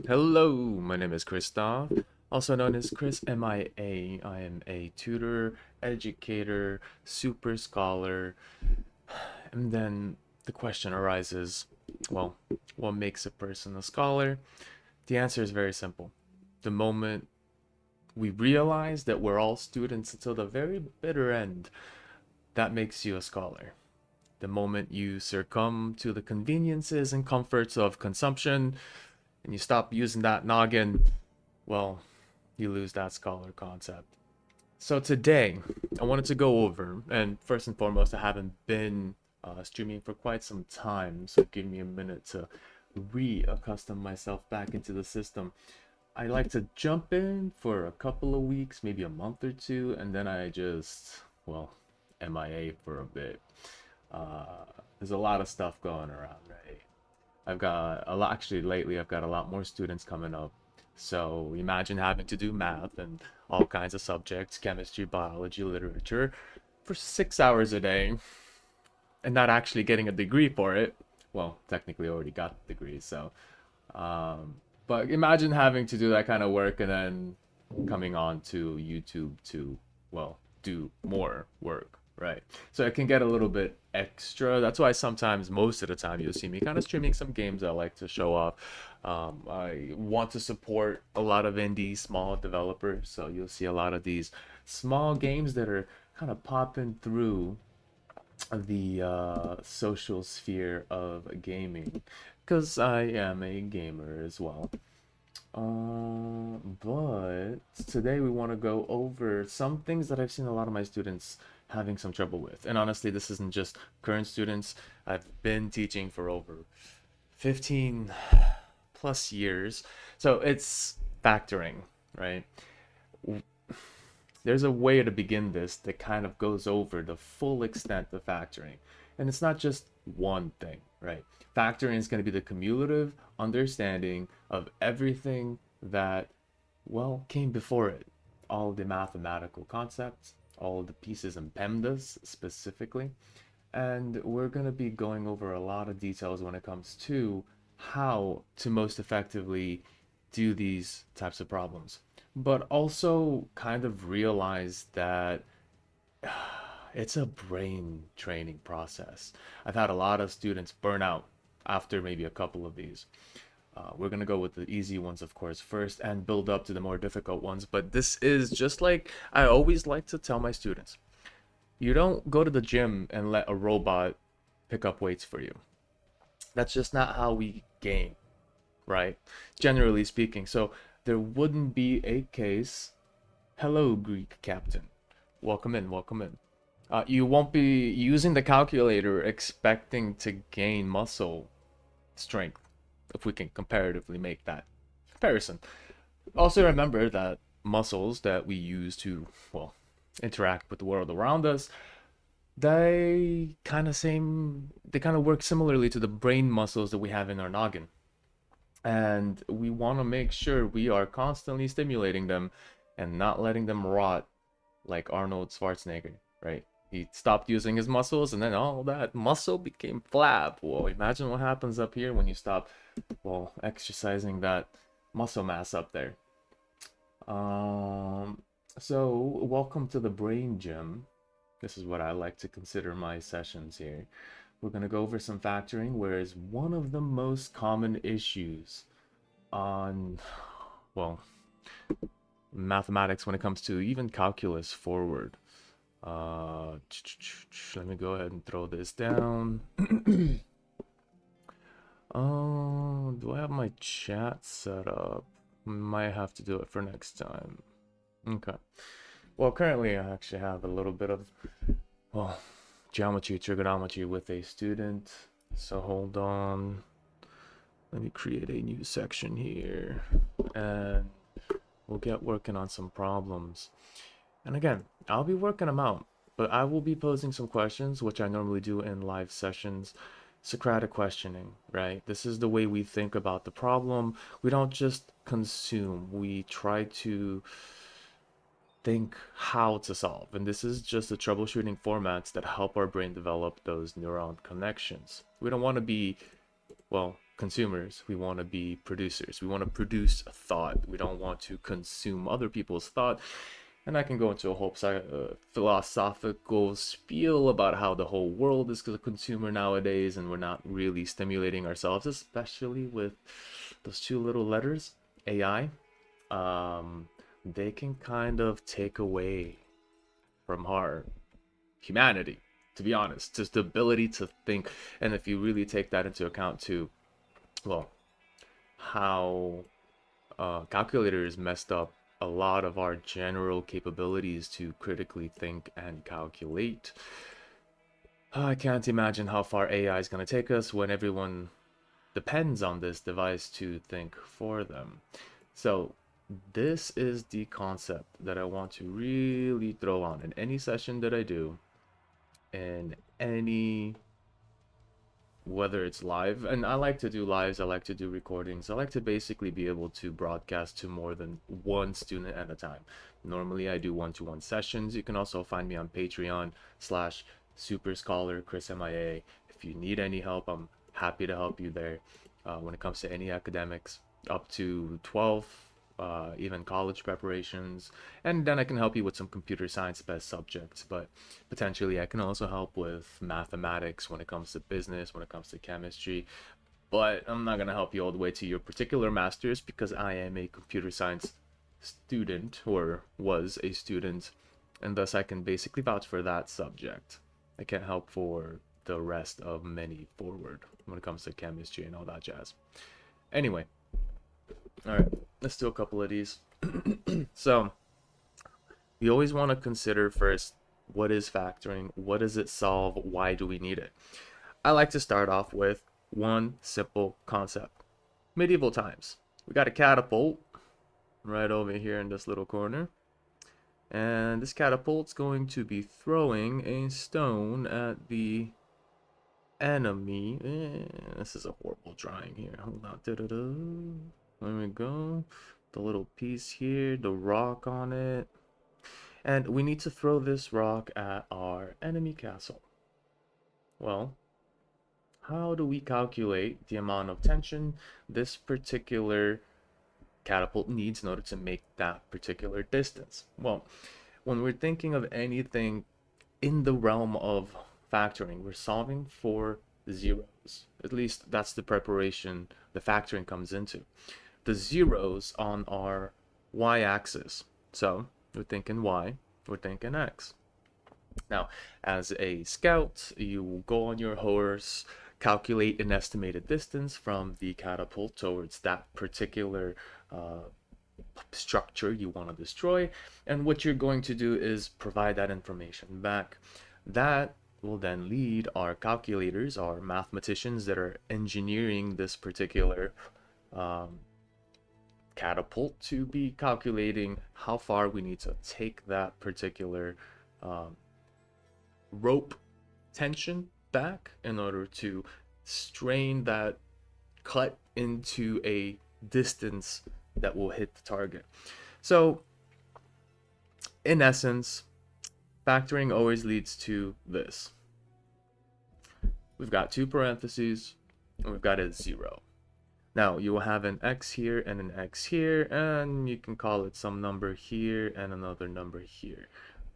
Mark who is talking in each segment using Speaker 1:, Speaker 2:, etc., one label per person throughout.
Speaker 1: Hello, my name is Christoph, also known as ChrisMIA. I am a tutor, educator, super scholar, and then the question arises, well, what makes a person a scholar? The answer is very simple. The moment we realize that we're all students until the very bitter end, that makes you a scholar. The moment you succumb to the conveniences and comforts of consumption and you stop using that noggin, well, you lose that scholar concept. So today, I wanted to go over, and first and foremost, I haven't been streaming for quite some time, so give me a minute to reaccustom myself back into the system. I like to jump in for a couple of weeks, maybe a month or two, and then I just, well, MIA for a bit. There's a lot of stuff going around, right? I've got a lot, actually, lately, I've got a lot more students coming up. So imagine having to do math and all kinds of subjects, chemistry, biology, literature, for 6 hours a day and not actually getting a degree for it. Well, technically, I already got the degree, so. Um, but imagine having to do that kind of work and then coming on to YouTube to, well, do more work, right? So it can get a little bit extra. That's why sometimes, most of the time, you'll see me kind of streaming some games I like to show off. I want to support a lot of indie small developers, so you'll see a lot of these small games that are kind of popping through the social sphere of gaming, because I am a gamer as well. But today we want to go over some things that I've seen a lot of my students having some trouble with. And honestly, this isn't just current students. I've been teaching for over 15 plus years. So it's factoring, right? There's a way to begin this that kind of goes over the full extent of factoring. And it's not just one thing, right? Factoring is going to be the cumulative understanding of everything that, well, came before it. All the mathematical concepts, all the pieces and PEMDAS specifically. And we're going to be going over a lot of details when it comes to how to most effectively do these types of problems. But also kind of realize that it's a brain training process. I've had a lot of students burn out after maybe a couple of these. We're going to go with the easy ones, of course, first and build up to the more difficult ones. But this is just like I always like to tell my students, you don't go to the gym and let a robot pick up weights for you. That's just not how we game, right? Generally speaking. So there wouldn't be a case, hello, Greek captain. Welcome in, welcome in. You won't be using the calculator expecting to gain muscle strength, if we can comparatively make that comparison. Also remember that muscles that we use to, well, interact with the world around us, they kind of work similarly to the brain muscles that we have in our noggin. And we want to make sure we are constantly stimulating them and not letting them rot like Arnold Schwarzenegger, right? He stopped using his muscles and then all that muscle became flab. Well, imagine what happens up here when you stop, well, exercising that muscle mass up there. So welcome to the brain gym. This is what I like to consider my sessions here. We're going to go over some factoring, whereas one of the most common issues on, well, mathematics when it comes to even calculus forward. Let me go ahead and throw this down. Oh, do I have my chat set up? Might have to do it for next time. Okay. Well, currently I actually have a little bit of, well, geometry, trigonometry with a student. So hold on. Let me create a new section here. And we'll get working on some problems. And again, I'll be working them out, but I will be posing some questions, which I normally do in live sessions. Socratic questioning, right? This is the way we think about the problem. We don't just consume, we try to think how to solve. And this is just the troubleshooting formats that help our brain develop those neuron connections. We don't want to be, well, consumers. We want to be producers. We want to produce a thought. We don't want to consume other people's thought. And I can go into a whole philosophical spiel about how the whole world is a consumer nowadays, and we're not really stimulating ourselves, especially with those two little letters, AI. They can kind of take away from our humanity, to be honest, just the ability to think. And if you really take that into account too, well, how calculators messed up a lot of our general capabilities to critically think and calculate. I can't imagine how far AI is going to take us when everyone depends on this device to think for them. So this is the concept that I want to really throw on in any session that I do, in any, whether it's live, and I like to do lives, I like to do recordings, I like to basically be able to broadcast to more than one student at a time. Normally I do one-to-one sessions. You can also find me on Patreon / Super Scholar ChrisMIA. If you need any help, I'm happy to help you there when it comes to any academics up to 12, even college preparations, and then I can help you with some computer science based subjects, but potentially I can also help with mathematics when it comes to business, when it comes to chemistry. But I'm not going to help you all the way to your particular master's because I am a computer science student, or was a student, and thus I can basically vouch for that subject. I can't help for the rest of many forward when it comes to chemistry and all that jazz. Anyway, all right, let's do a couple of these. So we always want to consider first, what is factoring? What does it solve? Why do we need it? I like to start off with one simple concept. Medieval times. We got a catapult right over here in this little corner. And this catapult's going to be throwing a stone at the enemy. This is a horrible drawing here. Hold on. There we go. The little piece here, the rock on it. And we need to throw this rock at our enemy castle. Well, how do we calculate the amount of tension this particular catapult needs in order to make that particular distance? Well, when we're thinking of anything in the realm of factoring, we're solving for zeros. At least that's the preparation the factoring comes into. The zeros on our y-axis. So we're thinking y, we're thinking x. Now, as a scout, you will go on your horse, calculate an estimated distance from the catapult towards that particular structure you want to destroy, and what you're going to do is provide that information back. That will then lead our calculators, our mathematicians that are engineering this particular catapult, to be calculating how far we need to take that particular rope tension back in order to strain that cut into a distance that will hit the target. So in essence, factoring always leads to this. We've got two parentheses and we've got a zero. Now you will have an x here and an x here, and you can call it some number here and another number here.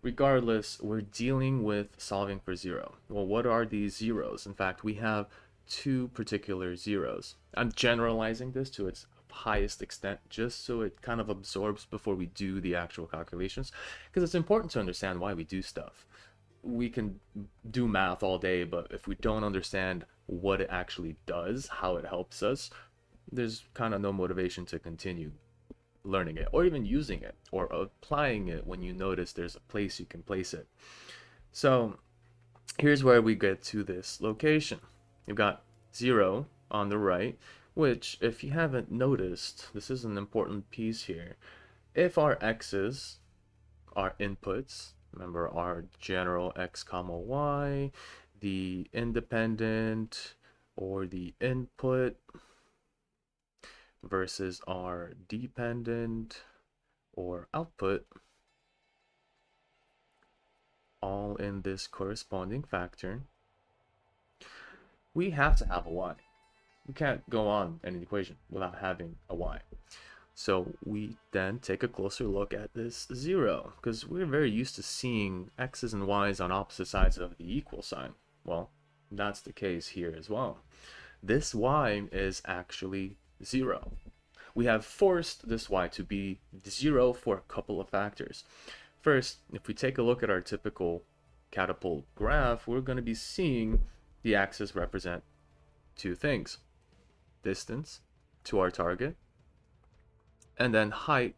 Speaker 1: Regardless, we're dealing with solving for zero. Well, what are these zeros? In fact, we have two particular zeros. I'm generalizing this to its highest extent just so it kind of absorbs before we do the actual calculations, because it's important to understand why we do stuff. We can do math all day, but if we don't understand what it actually does, how it helps us, there's kind of no motivation to continue learning it or even using it or applying it when you notice there's a place you can place it. So here's where we get to this location. You've got 0 on the right, which, if you haven't noticed, this is an important piece here. If our x's are inputs, remember our general x comma y, the independent or the input versus our dependent or output, all in this corresponding factor, we have to have a y. We can't go on an equation without having a y. So we then take a closer look at this 0, because we're very used to seeing x's and y's on opposite sides of the equal sign. Well, that's the case here as well. This y is actually 0. We have forced this y to be 0 for a couple of factors. First, if we take a look at our typical catapult graph, we're going to be seeing the axes represent two things: distance to our target, and then height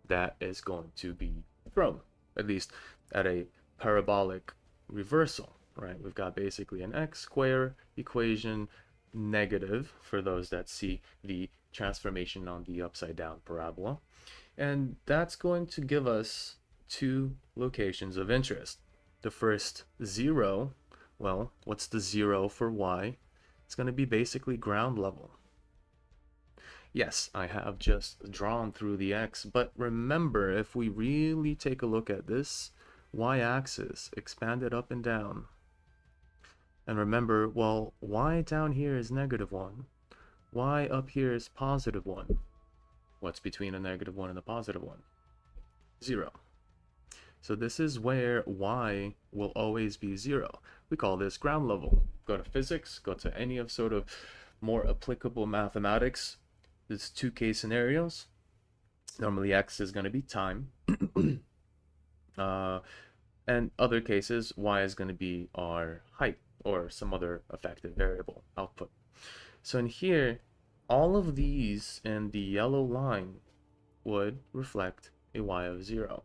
Speaker 1: that is going to be thrown, at least at a parabolic reversal, right? We've got basically an x square equation, negative for those that see the transformation on the upside down parabola. And that's going to give us two locations of interest. The first 0, well, what's the 0 for y? It's going to be basically ground level. Yes, I have just drawn through the x, but remember, if we really take a look at this y-axis expanded up and down, and remember, well, y down here is -1, y up here is +1. What's between a -1 and a +1? 0. So this is where y will always be 0. We call this ground level. Go to physics, go to any of sort of more applicable mathematics. There's two case scenarios. Normally x is going to be time. And other cases, y is going to be our height or some other effective variable output. So in here, all of these in the yellow line would reflect a y of 0.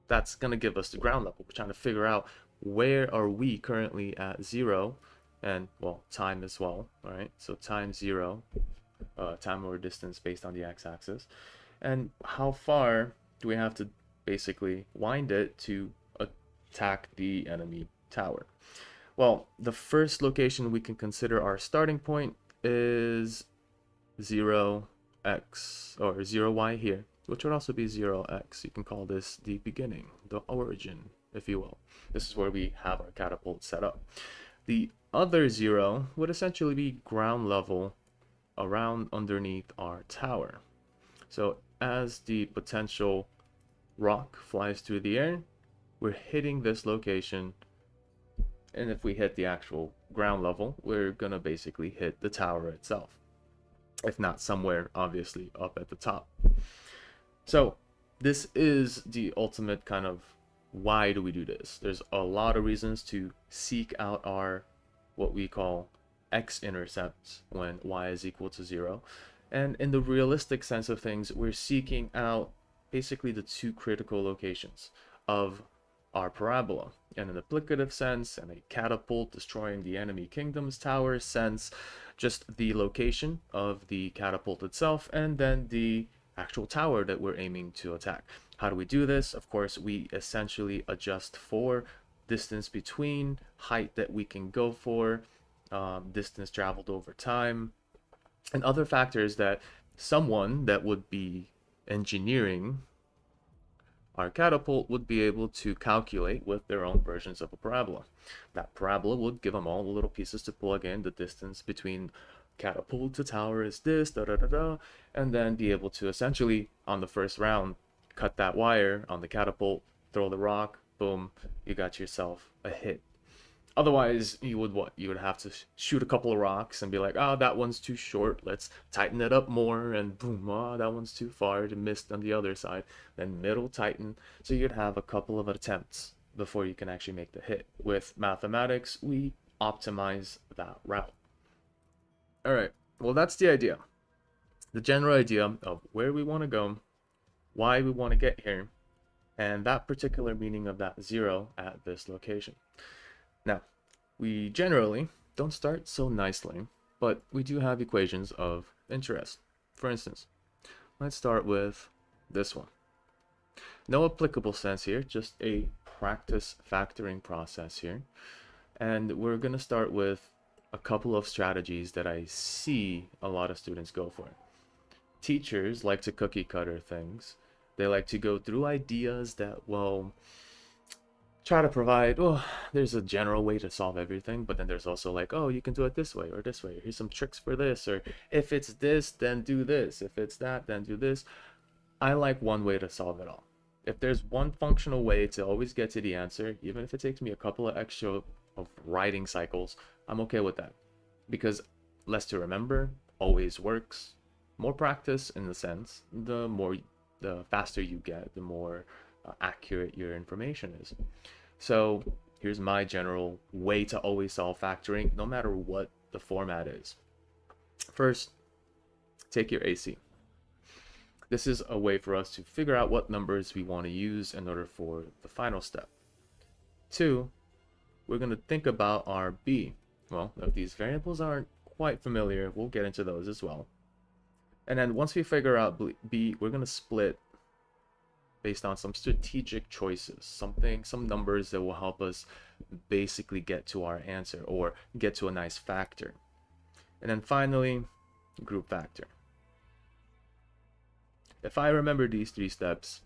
Speaker 1: That's going to give us the ground level. We're trying to figure out where are we currently at 0, and, well, time as well, all right? So time 0, time or distance based on the x-axis. And how far do we have to basically wind it to attack the enemy tower? Well, the first location we can consider our starting point is 0x, or 0y here, which would also be 0x. You can call this the beginning, the origin, if you will. This is where we have our catapult set up. The other 0 would essentially be ground level around underneath our tower. So as the potential rock flies through the air, we're hitting this location, and if we hit the actual ground level, we're gonna basically hit the tower itself, if not somewhere obviously up at the top. So this is the ultimate kind of why do we do this. There's a lot of reasons to seek out our what we call x-intercepts when y is equal to 0. And in the realistic sense of things, we're seeking out basically the two critical locations of our parabola. In an applicative sense, and a catapult destroying the enemy kingdom's tower sense, just the location of the catapult itself, and then the actual tower that we're aiming to attack. How do we do this? Of course, we essentially adjust for distance between, height that we can go for, distance traveled over time, and other factors that someone that would be engineering our catapult would be able to calculate with their own versions of a parabola. That parabola would give them all the little pieces to plug in. The distance between catapult to tower is this, da da da da, and then be able to essentially, on the first round, cut that wire on the catapult, throw the rock, boom, you got yourself a hit. Otherwise, you would what? You would have to shoot a couple of rocks and be like, oh, that one's too short, let's tighten it up more, and boom, oh, that one's too far to miss on the other side. Then middle tighten. So you'd have a couple of attempts before you can actually make the hit. With mathematics, we optimize that route. All right, well, that's the idea. The general idea of where we want to go, why we want to get here, and that particular meaning of that 0 at this location. Now, we generally don't start so nicely, but we do have equations of interest. For instance, let's start with this one. No applicable sense here, just a practice factoring process here. And we're going to start with a couple of strategies that I see a lot of students go for. Teachers like to cookie cutter things. They like to go through ideas that, well, try to provide, oh, there's a general way to solve everything, but then there's also like, oh, you can do it this way or this way. Here's some tricks for this, or if it's this, then do this. If it's that, then do this. I like one way to solve it all. If there's one functional way to always get to the answer, even if it takes me a couple of extra of writing cycles, I'm okay with that. Because less to remember always works. More practice in the sense, the faster you get, the more accurate your information is. So here's my general way to always solve factoring, no matter what the format is. First, take your AC. This is a way for us to figure out what numbers we want to use in order for the final step. Two, we're going to think about our B. Well, if these variables aren't quite familiar, we'll get into those as well. And then once we figure out B, we're going to split based on some strategic choices, some numbers that will help us basically get to our answer or get to a nice factor. And then finally, group factor. If I remember these 3 steps,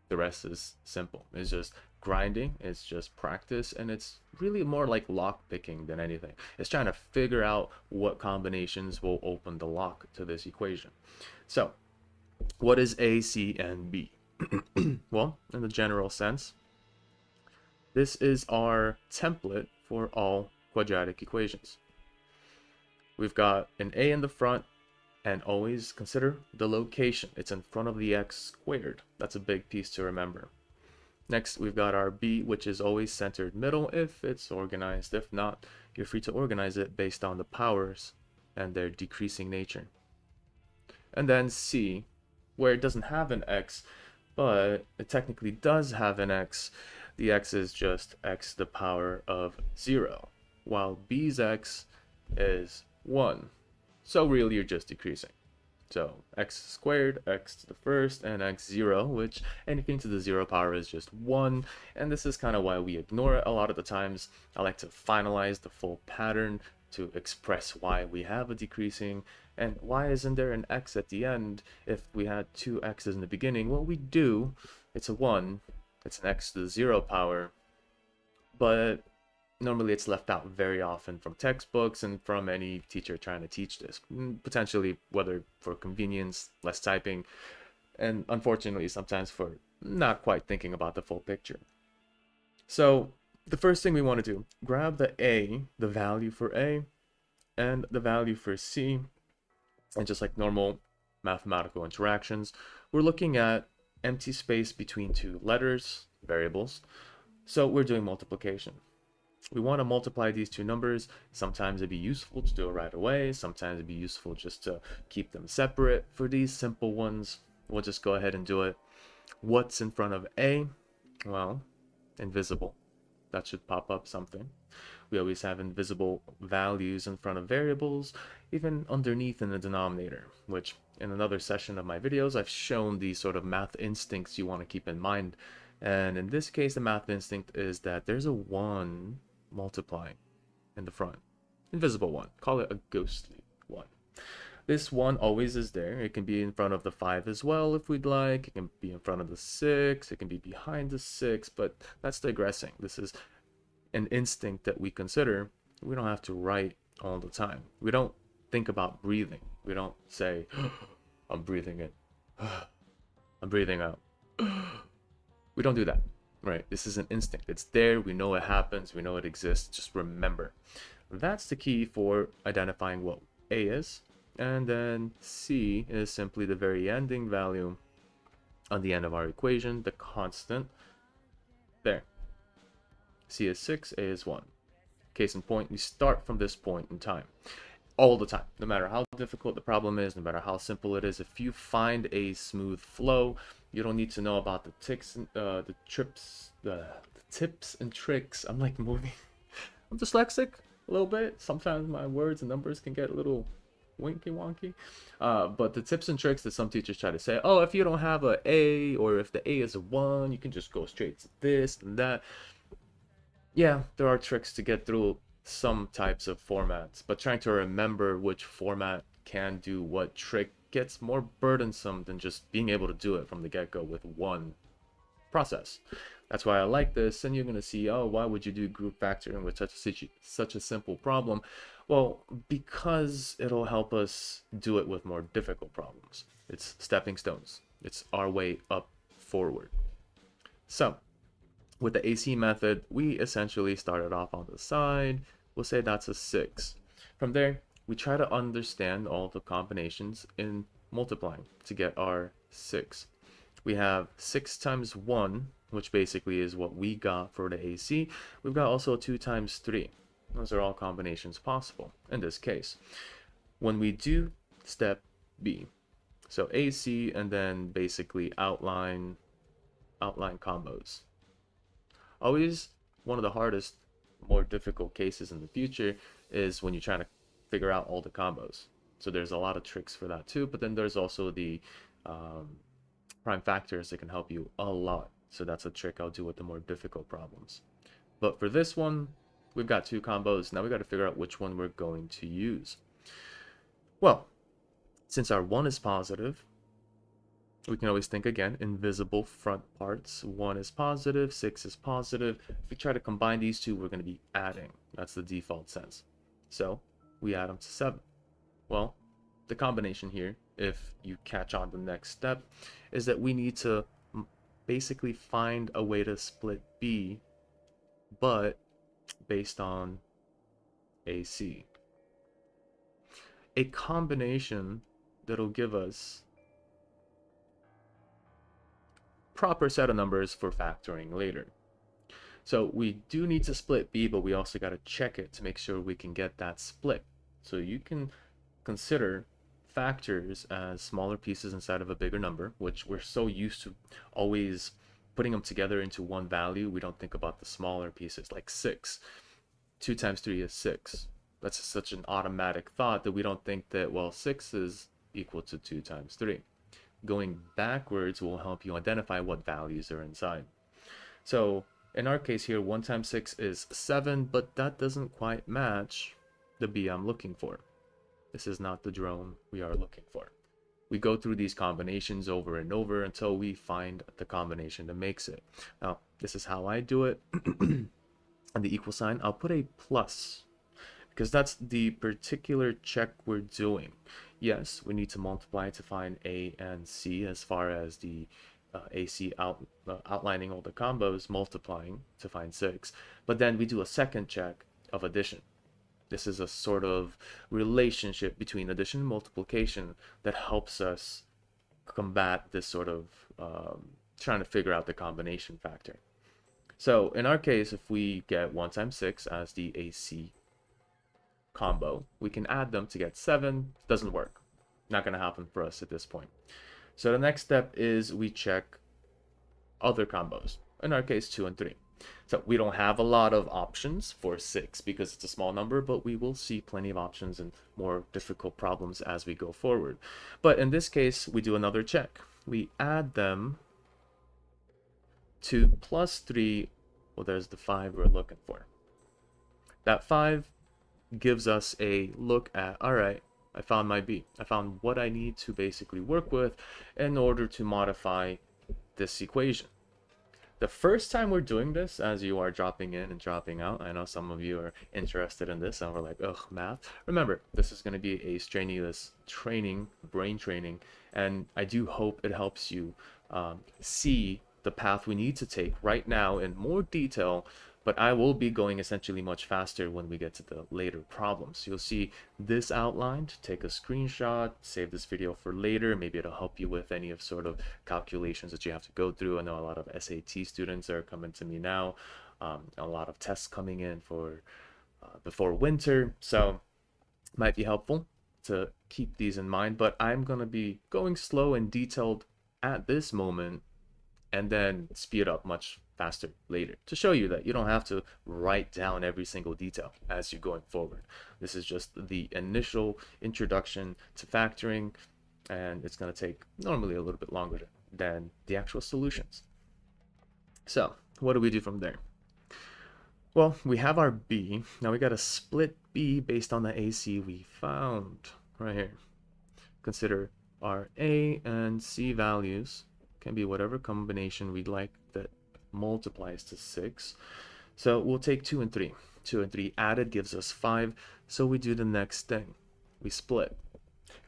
Speaker 1: the rest is simple. It's just grinding, it's just practice, and it's really more like lock picking than anything. It's trying to figure out what combinations will open the lock to this equation. So, what is A, C, and B? Well, in the general sense, this is our template for all quadratic equations. We've got an A in the front, and always consider the location. It's in front of the x squared. That's a big piece to remember. Next, we've got our B, which is always centered middle if it's organized. If not, you're free to organize it based on the powers and their decreasing nature. And then C, where it doesn't have an x, but it technically does have an x. The x is just x to the power of 0, while B's x is 1. So really you're just decreasing. So x squared, x to the first, and x0, which anything to the 0 power is just 1. And this is kind of why we ignore it a lot of the times. I like to finalize the full pattern to express why we have a decreasing. And why isn't there an x at the end if we had 2 x's in the beginning? Well, we do. It's a 1. It's an x to the 0 power. But normally it's left out very often from textbooks and from any teacher trying to teach this, potentially whether for convenience, less typing, and unfortunately sometimes for not quite thinking about the full picture. So the first thing we want to do, grab the A, the value for A, and the value for C, and just like normal mathematical interactions, we're looking at empty space between 2 letters, variables, so we're doing multiplication. We want to multiply these 2 numbers. Sometimes it'd be useful to do it right away. Sometimes it'd be useful just to keep them separate. For these simple ones, we'll just go ahead and do it. What's in front of A? Well, invisible. That should pop up something. We always have invisible values in front of variables, even underneath in the denominator, which in another session of my videos, I've shown these sort of math instincts you want to keep in mind. And in this case, the math instinct is that there's a 1 multiplying in the front. Invisible 1. Call it a ghostly 1. This 1 always is there. It can be in front of the 5 as well if we'd like. It can be in front of the 6. It can be behind the 6, but that's digressing. This is an instinct that we consider. We don't have to write all the time. We don't think about breathing. We don't say, I'm breathing in. I'm breathing out. We don't do that. Right, this is an instinct. It's there. We know it happens. We know it exists. Just remember. That's the key for identifying what A is. And then C is simply the very ending value on the end of our equation, the constant. There. C is 6, A is 1. Case in point, we start from this point in time. All the time. No matter how difficult the problem is, no matter how simple it is, if you find a smooth flow, you don't need to know about the tips and tricks. I'm like moving. I'm dyslexic a little bit. Sometimes my words and numbers can get a little winky wonky. But the tips and tricks that some teachers try to say, oh, if you don't have a A, or if the A is a 1, you can just go straight to this and that. Yeah, there are tricks to get through some types of formats, but trying to remember which format can do what trick gets more burdensome than just being able to do it from the get-go with 1 process. That's why I like this. And you're going to see, oh, why would you do group factoring with such a simple problem? Well, because it'll help us do it with more difficult problems. It's stepping stones. It's our way up forward. So with the AC method, we essentially started off on the side. We'll say that's a 6. From there, we try to understand all the combinations in multiplying to get our 6. We have 6 times 1, which basically is what we got for the AC. We've got also 2 times 3. Those are all combinations possible in this case. When we do step B, so AC and then basically outline combos. Always one of the hardest, more difficult cases in the future is when you're trying to figure out all the combos. So there's a lot of tricks for that too, but then there's also the prime factors that can help you a lot. So that's a trick I'll do with the more difficult problems. But for this one, we've got 2 combos. Now we got to figure out which one we're going to use. Well, since our 1 is positive, we can always think again, invisible front parts. 1 is positive, 6 is positive. If we try to combine these two, we're going to be adding. That's the default sense. So we add them to 7. Well, the combination here, if you catch on the next step, is that we need to basically find a way to split B, but based on AC. A combination that'll give us proper set of numbers for factoring later. So we do need to split B, but we also got to check it to make sure we can get that split. So you can consider factors as smaller pieces inside of a bigger number, which we're so used to always putting them together into one value. We don't think about the smaller pieces like 6. 2 times 3 is 6. That's such an automatic thought that we don't think that, well, 6 is equal to 2 times 3. Going backwards will help you identify what values are inside. So in our case here, 1 times 6 is 7, but that doesn't quite match the B I'm looking for. This is not the drone we are looking for. We go through these combinations over and over until we find the combination that makes it. Now, this is how I do it. And the equal sign, I'll put a plus, because that's the particular check we're doing. Yes, we need to multiply to find A and C as far as the AC outlining all the combos, multiplying to find 6. But then we do a second check of addition. This is a sort of relationship between addition and multiplication that helps us combat this sort of trying to figure out the combination factor. So in our case, if we get 1 times 6 as the AC combo, we can add them to get 7. Doesn't work. Not going to happen for us at this point. So the next step is we check other combos. In our case, 2 and 3. So we don't have a lot of options for 6 because it's a small number, but we will see plenty of options and more difficult problems as we go forward. But in this case, we do another check. We add them to plus 3. Well, there's the 5 we're looking for. That 5 gives us a look at, all right, I found my B. I found what I need to basically work with in order to modify this equation. The first time we're doing this, as you are dropping in and dropping out, I know some of you are interested in this and we're like, ugh, math. Remember, this is going to be a strenuous training, brain training, and I do hope it helps you see the path we need to take right now in more detail, but I will be going essentially much faster when we get to the later problems. You'll see this outlined, take a screenshot, save this video for later. Maybe it'll help you with any of sort of calculations that you have to go through. I know a lot of SAT students are coming to me now, a lot of tests coming in for before winter, so it might be helpful to keep these in mind, but I'm going to be going slow and detailed at this moment and then speed up much faster later to show you that you don't have to write down every single detail as you're going forward. This is just the initial introduction to factoring, and it's going to take normally a little bit longer than the actual solutions. So what do we do from there? Well, we have our B. Now we got to split B based on the AC we found right here. Consider our A and C values. Can be whatever combination we'd like that multiplies to 6. So we'll take 2 and 3. 2 and 3 added gives us 5. So we do the next thing. We split.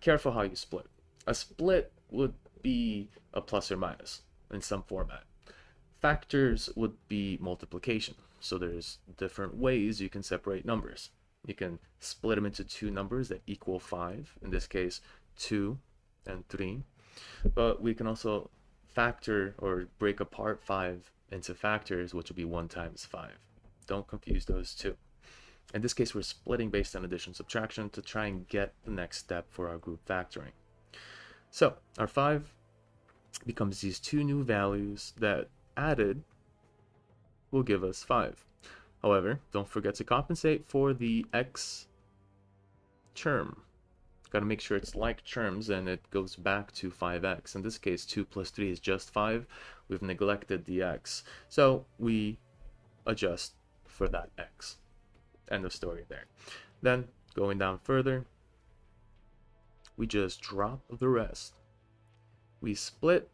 Speaker 1: Careful how you split. A split would be a plus or minus in some format. Factors would be multiplication. So there's different ways you can separate numbers. You can split them into two numbers that equal 5. In this case, 2 and 3. But we can also factor or break apart 5 into factors, which would be 1 times 5. Don't confuse those two. In this case, we're splitting based on addition subtraction to try and get the next step for our group factoring. So our 5 becomes these two new values that added will give us 5. However, don't forget to compensate for the x term. Got to make sure it's like terms and it goes back to 5x. In this case, 2 plus 3 is just 5. We've neglected the x. So we adjust for that x. End of story there. Then, going down further, we just drop the rest. We split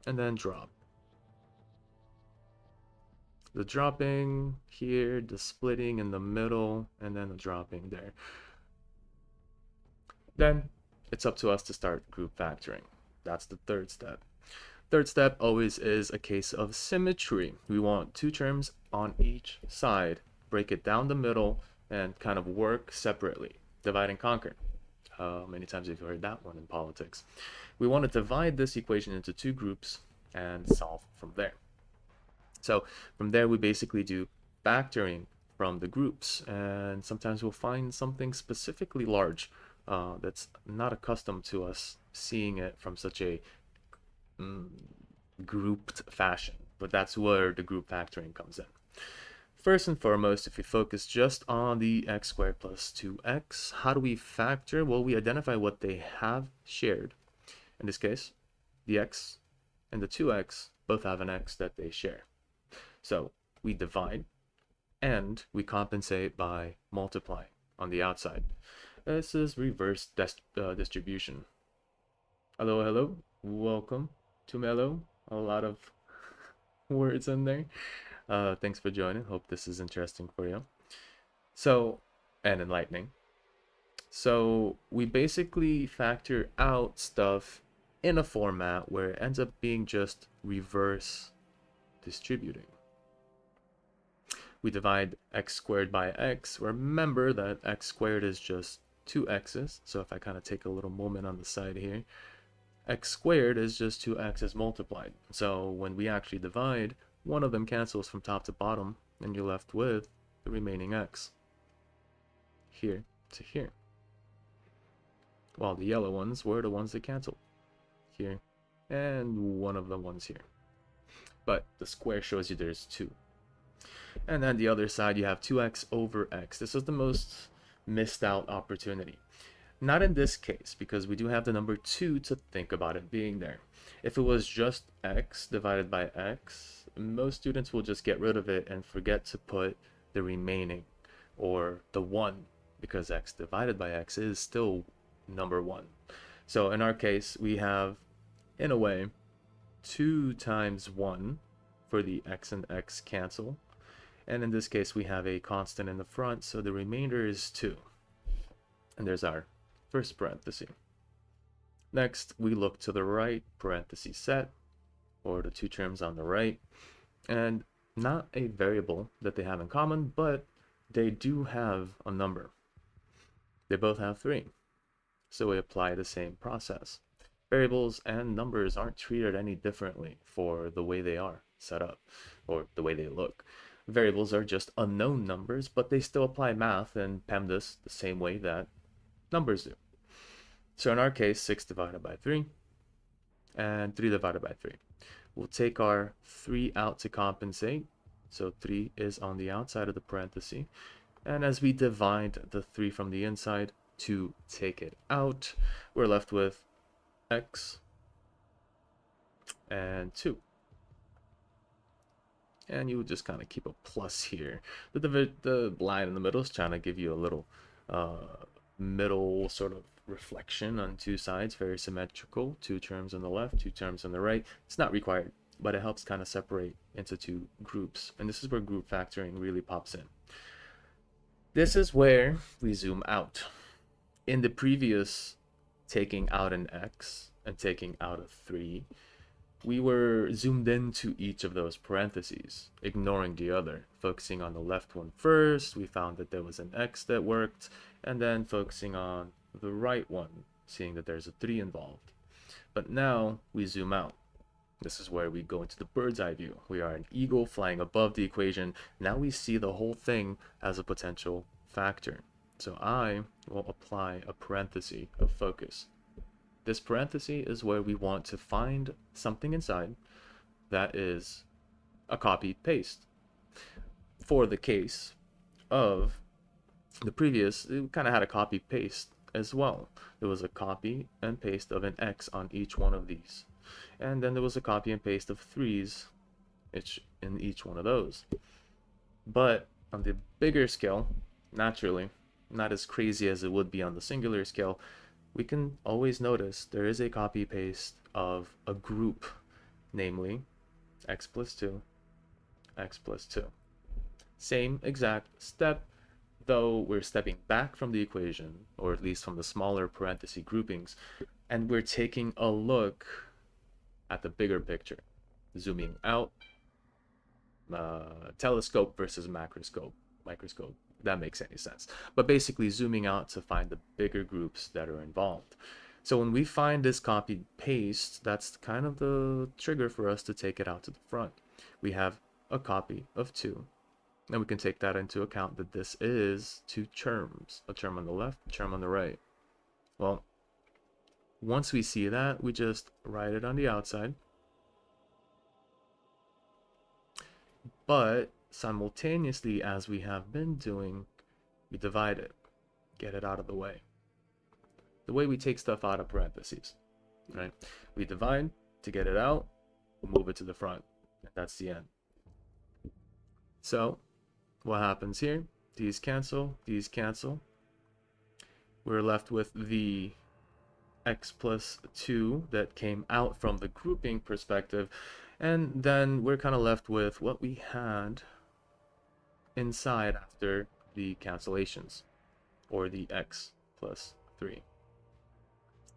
Speaker 1: and then drop. The dropping here, the splitting in the middle, and then the dropping there. Then it's up to us to start group factoring. That's the third step. Third step always is a case of symmetry. We want two terms on each side. Break it down the middle and kind of work separately. Divide and conquer. Many times you've heard that one in politics. We want to divide this equation into two groups and solve from there. So from there, we basically do factoring from the groups, and sometimes we'll find something specifically large that's not accustomed to us seeing it from such a grouped fashion, but that's where the group factoring comes in. First and foremost, if we focus just on the x squared plus 2x, how do we factor? Well, we identify what they have shared. In this case, the x and the 2x both have an x that they share. So we divide and we compensate by multiplying on the outside. This is reverse distribution. Hello, hello, welcome to Mello. A lot of words in there. Thanks for joining. Hope this is interesting for you. So, and enlightening. So we basically factor out stuff in a format where it ends up being just reverse distributing. We divide x squared by x. Remember that x squared is just 2x's. So if I kind of take a little moment on the side here, x squared is just 2x's multiplied. So when we actually divide, one of them cancels from top to bottom, and you're left with the remaining x. Here to here. While the yellow ones were the ones that canceled. Here, and one of the ones here. But the square shows you there's 2. And then the other side, you have 2x over x. This is the most missed out opportunity. Not in this case, because we do have the number 2 to think about it being there. If it was just x divided by x, most students will just get rid of it and forget to put the remaining or the 1, because x divided by x is still number 1. So in our case, we have, in a way, 2 times 1 for the x and x cancel. And in this case, we have a constant in the front, so the remainder is 2. And there's our first parenthesis. Next, we look to the right, parenthesis set, or the two terms on the right, and not a variable that they have in common, but they do have a number. They both have 3. So we apply the same process. Variables and numbers aren't treated any differently for the way they are set up, or the way they look. Variables are just unknown numbers, but they still apply math and PEMDAS the same way that numbers do. So in our case, 6 divided by 3 and 3 divided by 3. We'll take our 3 out to compensate. So 3 is on the outside of the parenthesis. And as we divide the 3 from the inside to take it out, we're left with x and 2. And you would just kind of keep a plus here. The line in the middle is trying to give you a little middle sort of reflection on two sides, very symmetrical. 2 terms on the left, 2 terms on the right. It's not required. but it helps kind of separate into two groups. And this is where group factoring really pops in. This is where we zoom out. In the previous taking out an x and taking out a 3, we were zoomed into each of those parentheses, ignoring the other, focusing on the left one first. We found that there was an x that worked, and then focusing on the right one, seeing that there's a 3 involved. But now we zoom out. This is where we go into the bird's eye view. We are an eagle flying above the equation. Now we see the whole thing as a potential factor. So I will apply a parenthesis of focus. This parenthesis is where we want to find something inside that is a copy paste. For the case of the previous, it kind of had a copy paste as well. There was a copy and paste of an x on each one of these. And then there was a copy and paste of 3s in each one of those. But on the bigger scale, naturally, not as crazy as it would be on the singular scale, we can always notice there is a copy paste of a group, namely x plus 2, x plus 2. Same exact step, though we're stepping back from the equation, or at least from the smaller parenthesis groupings, and we're taking a look at the bigger picture, zooming out, telescope versus microscope, if that makes any sense. But basically zooming out to find the bigger groups that are involved. So when we find this copy paste, that's kind of the trigger for us to take it out to the front. We have a copy of 2. And we can take that into account that this is 2 terms, a term on the left, a term on the right. Well, once we see that, we just write it on the outside. But simultaneously, as we have been doing, we divide it, get it out of the way. The way we take stuff out of parentheses, right? We divide to get it out, move it to the front, and that's the end. So what happens here? These cancel, these cancel. We're left with the x plus 2 that came out from the grouping perspective, and then we're kind of left with what we had inside after the cancellations, or the x plus 3.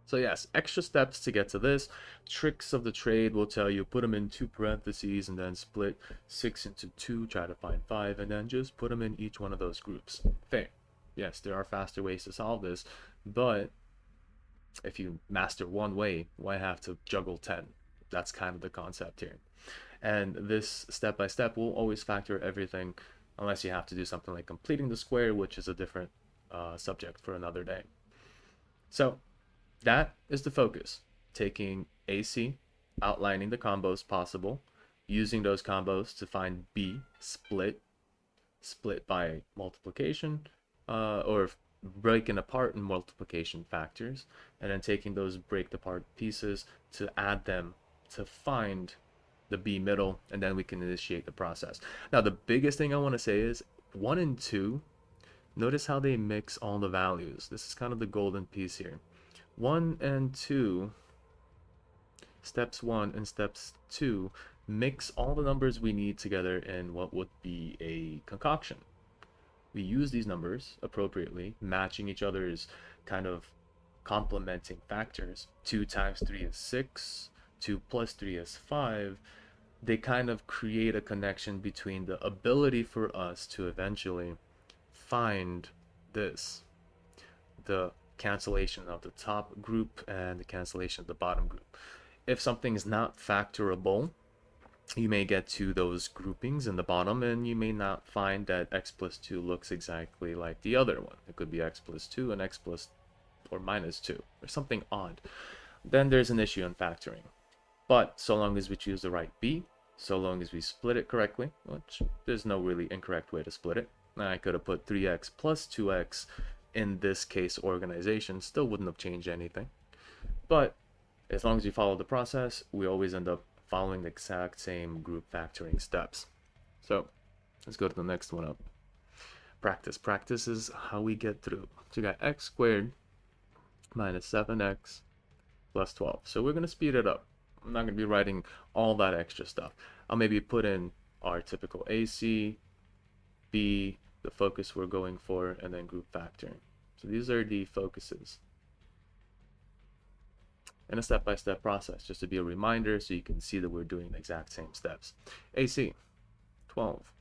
Speaker 1: So yes, extra steps to get to this. Tricks of the trade will tell you put them in 2 parentheses and then split 6 into 2, try to find 5, and then just put them in each one of those groups. Fair. Yes, there are faster ways to solve this, but if you master one way, why have to juggle 10? That's kind of the concept here. And this step by step will always factor everything, unless you have to do something like completing the square, which is a different subject for another day. So that is the focus. Taking AC, outlining the combos possible, using those combos to find B, split by multiplication, or breaking apart in multiplication factors, and then taking those break apart pieces to add them to find the B middle, and then we can initiate the process. Now the biggest thing I want to say is 1 and 2, notice how they mix all the values. This is kind of the golden piece here. 1 and 2, steps 1 and steps 2 mix all the numbers we need together in what would be a concoction. We use these numbers appropriately, matching each other's kind of complementing factors. 2 times 3 is 6, 2 plus 3 is 5. They kind of create a connection between the ability for us to eventually find this, the cancellation of the top group and the cancellation of the bottom group. If something is not factorable, you may get to those groupings in the bottom and you may not find that x plus 2 looks exactly like the other one. It could be x plus 2 and x plus or minus 2 or something odd. Then there's an issue in factoring. But so long as we choose the right B, so long as we split it correctly, which there's no really incorrect way to split it. I could have put 3x plus 2x in this case organization, still wouldn't have changed anything. But as long as you follow the process, we always end up following the exact same group factoring steps. So let's go to the next one up. Practice. Practice is how we get through. So you got x squared minus 7x plus 12. So we're going to speed it up. I'm not going to be writing all that extra stuff. I'll maybe put in our typical AC, B, the focus we're going for, and then group factoring. So these are the focuses in a step-by-step process, just to be a reminder so you can see that we're doing the exact same steps. AC, 12.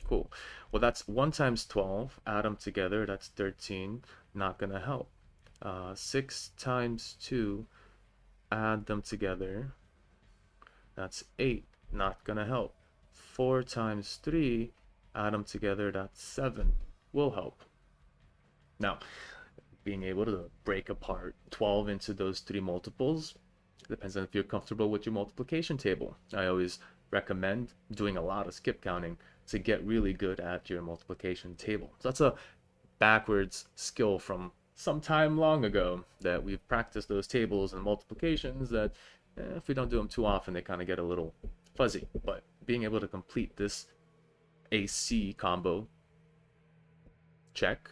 Speaker 1: Cool. Well, that's 1 times 12. Add them together. That's 13. Not going to help. 6 times 2. Add them together. That's 8. Not going to help. 4 times 3. Add them together. That's 7. Will help. Now, being able to break apart 12 into those 3 multiples depends on if you're comfortable with your multiplication table. I always recommend doing a lot of skip counting to get really good at your multiplication table. So that's a backwards skill from some time long ago that we've practiced those tables and multiplications that if we don't do them too often, they kind of get a little fuzzy. But being able to complete this AC combo check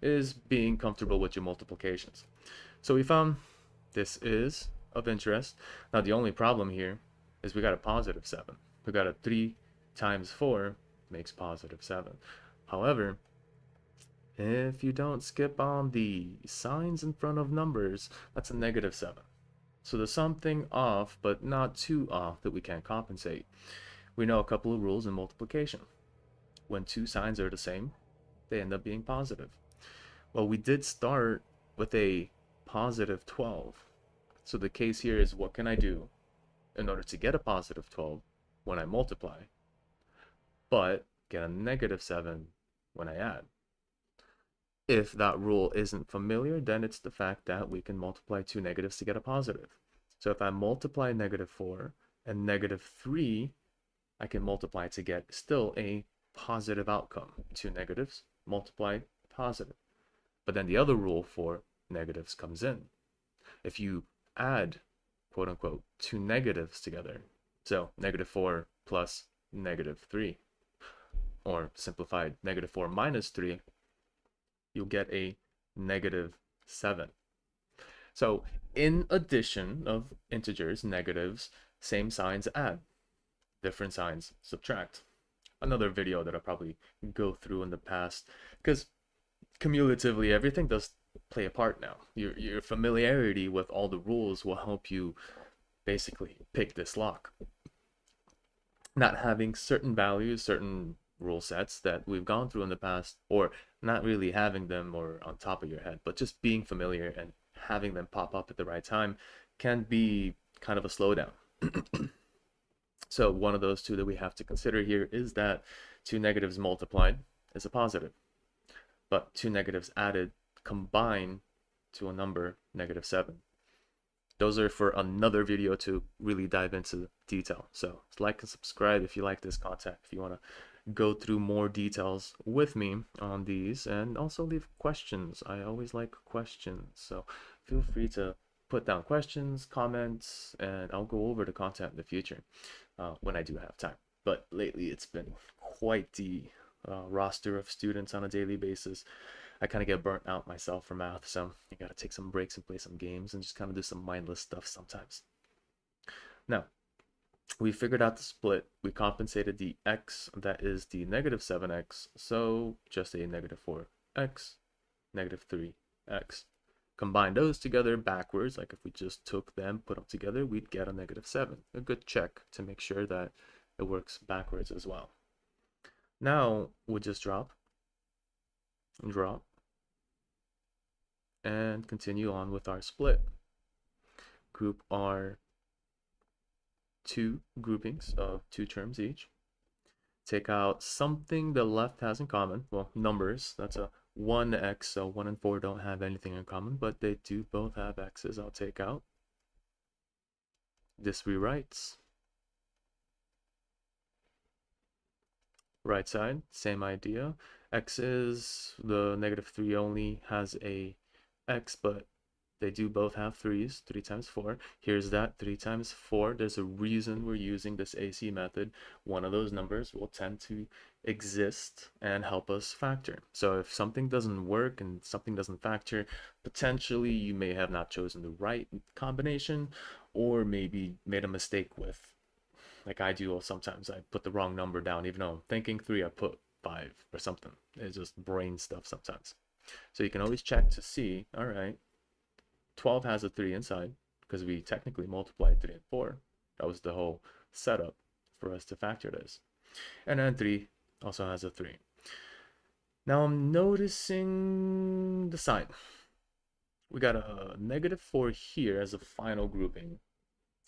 Speaker 1: is being comfortable with your multiplications. So we found this is of interest. Now the only problem here is we got a positive 7. We got a 3 times 4 makes positive 7. However, if you don't skip on the signs in front of numbers, that's a negative 7. So there's something off, but not too off that we can't compensate. We know a couple of rules in multiplication. When 2 signs are the same, they end up being positive. Well, we did start with a positive 12. So the case here is, what can I do in order to get a positive 12 when I multiply, but get a negative 7 when I add? If that rule isn't familiar, then it's the fact that we can multiply 2 negatives to get a positive. So if I multiply negative 4 and negative 3, I can multiply to get still a positive outcome. 2 negatives multiply positive. But then the other rule for negatives comes in. If you add, quote unquote, 2 negatives together, so negative 4 plus negative 3, or simplified negative 4 minus 3, you'll get a negative 7. So in addition of integers, negatives, same signs add, different signs subtract. Another video that I'll probably go through in the past, because cumulatively everything does play a part now. Your familiarity with all the rules will help you basically pick this lock. Not having certain values, certain rule sets that we've gone through in the past, or not really having them or on top of your head, but just being familiar and having them pop up at the right time can be kind of a slowdown. So one of those two that we have to consider here is that 2 negatives multiplied is a positive, but 2 negatives added combine to a number negative 7. Those are for another video to really dive into detail. So like and subscribe if you like this content, if you want to go through more details with me on these, and also leave questions. I always like questions, so feel free to put down questions, comments, and I'll go over the content in the future when I do have time. But lately it's been quite the roster of students on a daily basis. I kind of get burnt out myself for math, so you gotta take some breaks and play some games and just kind of do some mindless stuff sometimes. Now, we figured out the split. We compensated the x, that is the negative 7x, so just a negative 4x, negative 3x. Combine those together backwards, like if we just took them, put them together, we'd get a negative 7. A good check to make sure that it works backwards as well. Now we'll just drop, and continue on with our split. Group our 2 groupings of 2 terms each. Take out something the left has in common. Well, numbers, that's a 1x, so 1 and 4 don't have anything in common, but they do both have x's. I'll take out. This rewrites. Right side, same idea. X is the negative 3 only has a x, but They do both have 3's, 3 times 4. Here's that 3 times 4. There's a reason we're using this AC method. One of those numbers will tend to exist and help us factor. So if something doesn't work and something doesn't factor, potentially you may have not chosen the right combination, or maybe made a mistake with, like I do sometimes, I put the wrong number down. Even though I'm thinking 3, I put 5 or something. It's just brain stuff sometimes. So you can always check to see, all right, 12 has a 3 inside because we technically multiplied 3 and 4. That was the whole setup for us to factor this. And then 3 also has a 3. Now I'm noticing the sign. We got a -4 here as a final grouping.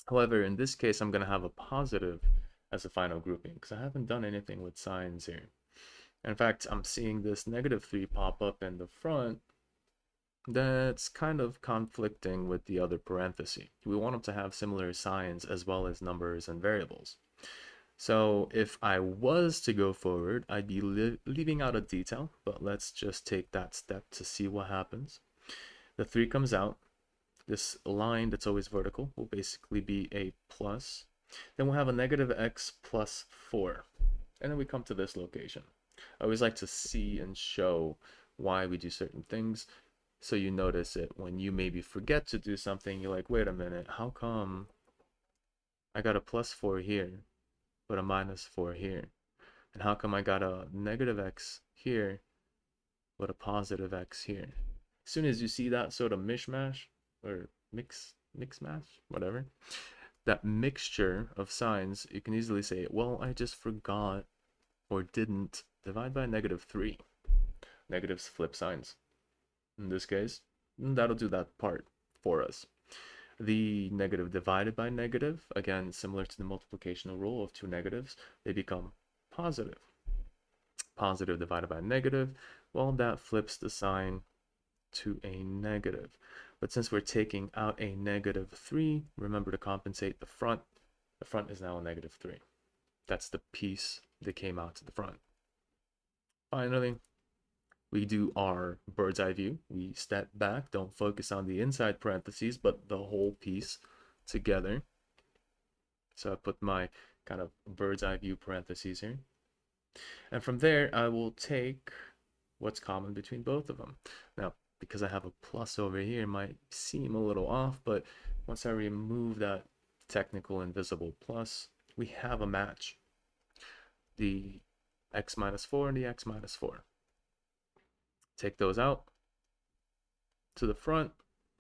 Speaker 1: However, in this case, I'm going to have a positive as a final grouping because I haven't done anything with signs here. In fact, I'm seeing this -3 pop up in the front. That's kind of conflicting with the other parenthesis. We want them to have similar signs as well as numbers and variables. So if I was to go forward, I'd be leaving out a detail, but let's just take that step to see what happens. The 3 comes out. This line that's always vertical will basically be a plus. Then we'll have a -x plus 4. And then we come to this location. I always like to see and show why we do certain things, so you notice it when you maybe forget to do something. You're like, wait a minute, how come I got a +4 here but a -4 here? And how come I got a -x here but a +x here? As soon as you see that sort of mishmash or mix mash, whatever, that mixture of signs, you can easily say, well, I just forgot or didn't divide by -3. Negatives flip signs. In this case, that'll do that part for us. The negative divided by negative, again, similar to the multiplicational rule of two negatives, they become positive. Positive divided by negative, well, that flips the sign to a negative. But since we're taking out a -3, remember to compensate the front. The front is now a -3. That's the piece that came out to the front. Finally, we do our bird's eye view. We step back, don't focus on the inside parentheses, but the whole piece together. So I put my kind of bird's eye view parentheses here. And from there, I will take what's common between both of them. Now, because I have a plus over here, it might seem a little off, but once I remove that technical invisible plus, we have a match. The x minus 4 and the x minus 4. Take those out to the front,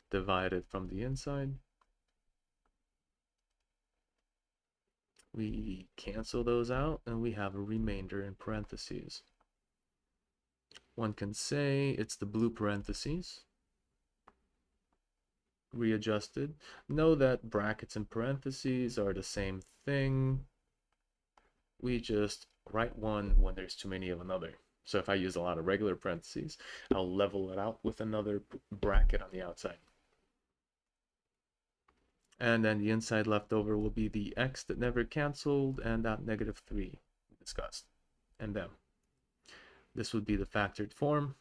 Speaker 1: divided from the inside. We cancel those out and we have a remainder in parentheses. One can say it's the blue parentheses. Readjusted. Know that brackets and parentheses are the same thing. We just write one when there's too many of another. So if I use a lot of regular parentheses, I'll level it out with another bracket on the outside. And then the inside left over will be the x that never canceled and that -3 we discussed. And then this would be the factored form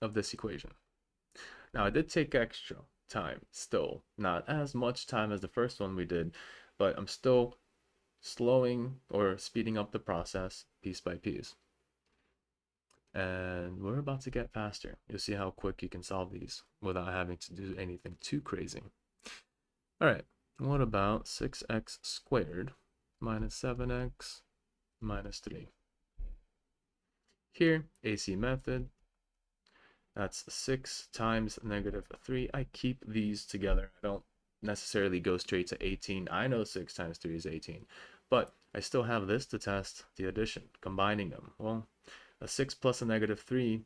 Speaker 1: of this equation. Now I did take extra time still, not as much time as the first one we did, but I'm still slowing or speeding up the process piece by piece. And we're about to get faster. You'll see how quick you can solve these without having to do anything too crazy. All right, what about 6x squared minus 7x minus 3? Here, AC method, that's 6 times -3. I keep these together. I don't necessarily go straight to 18. I know 6 times 3 is 18, but I still have this to test the addition, combining them. Well, a 6 plus a -3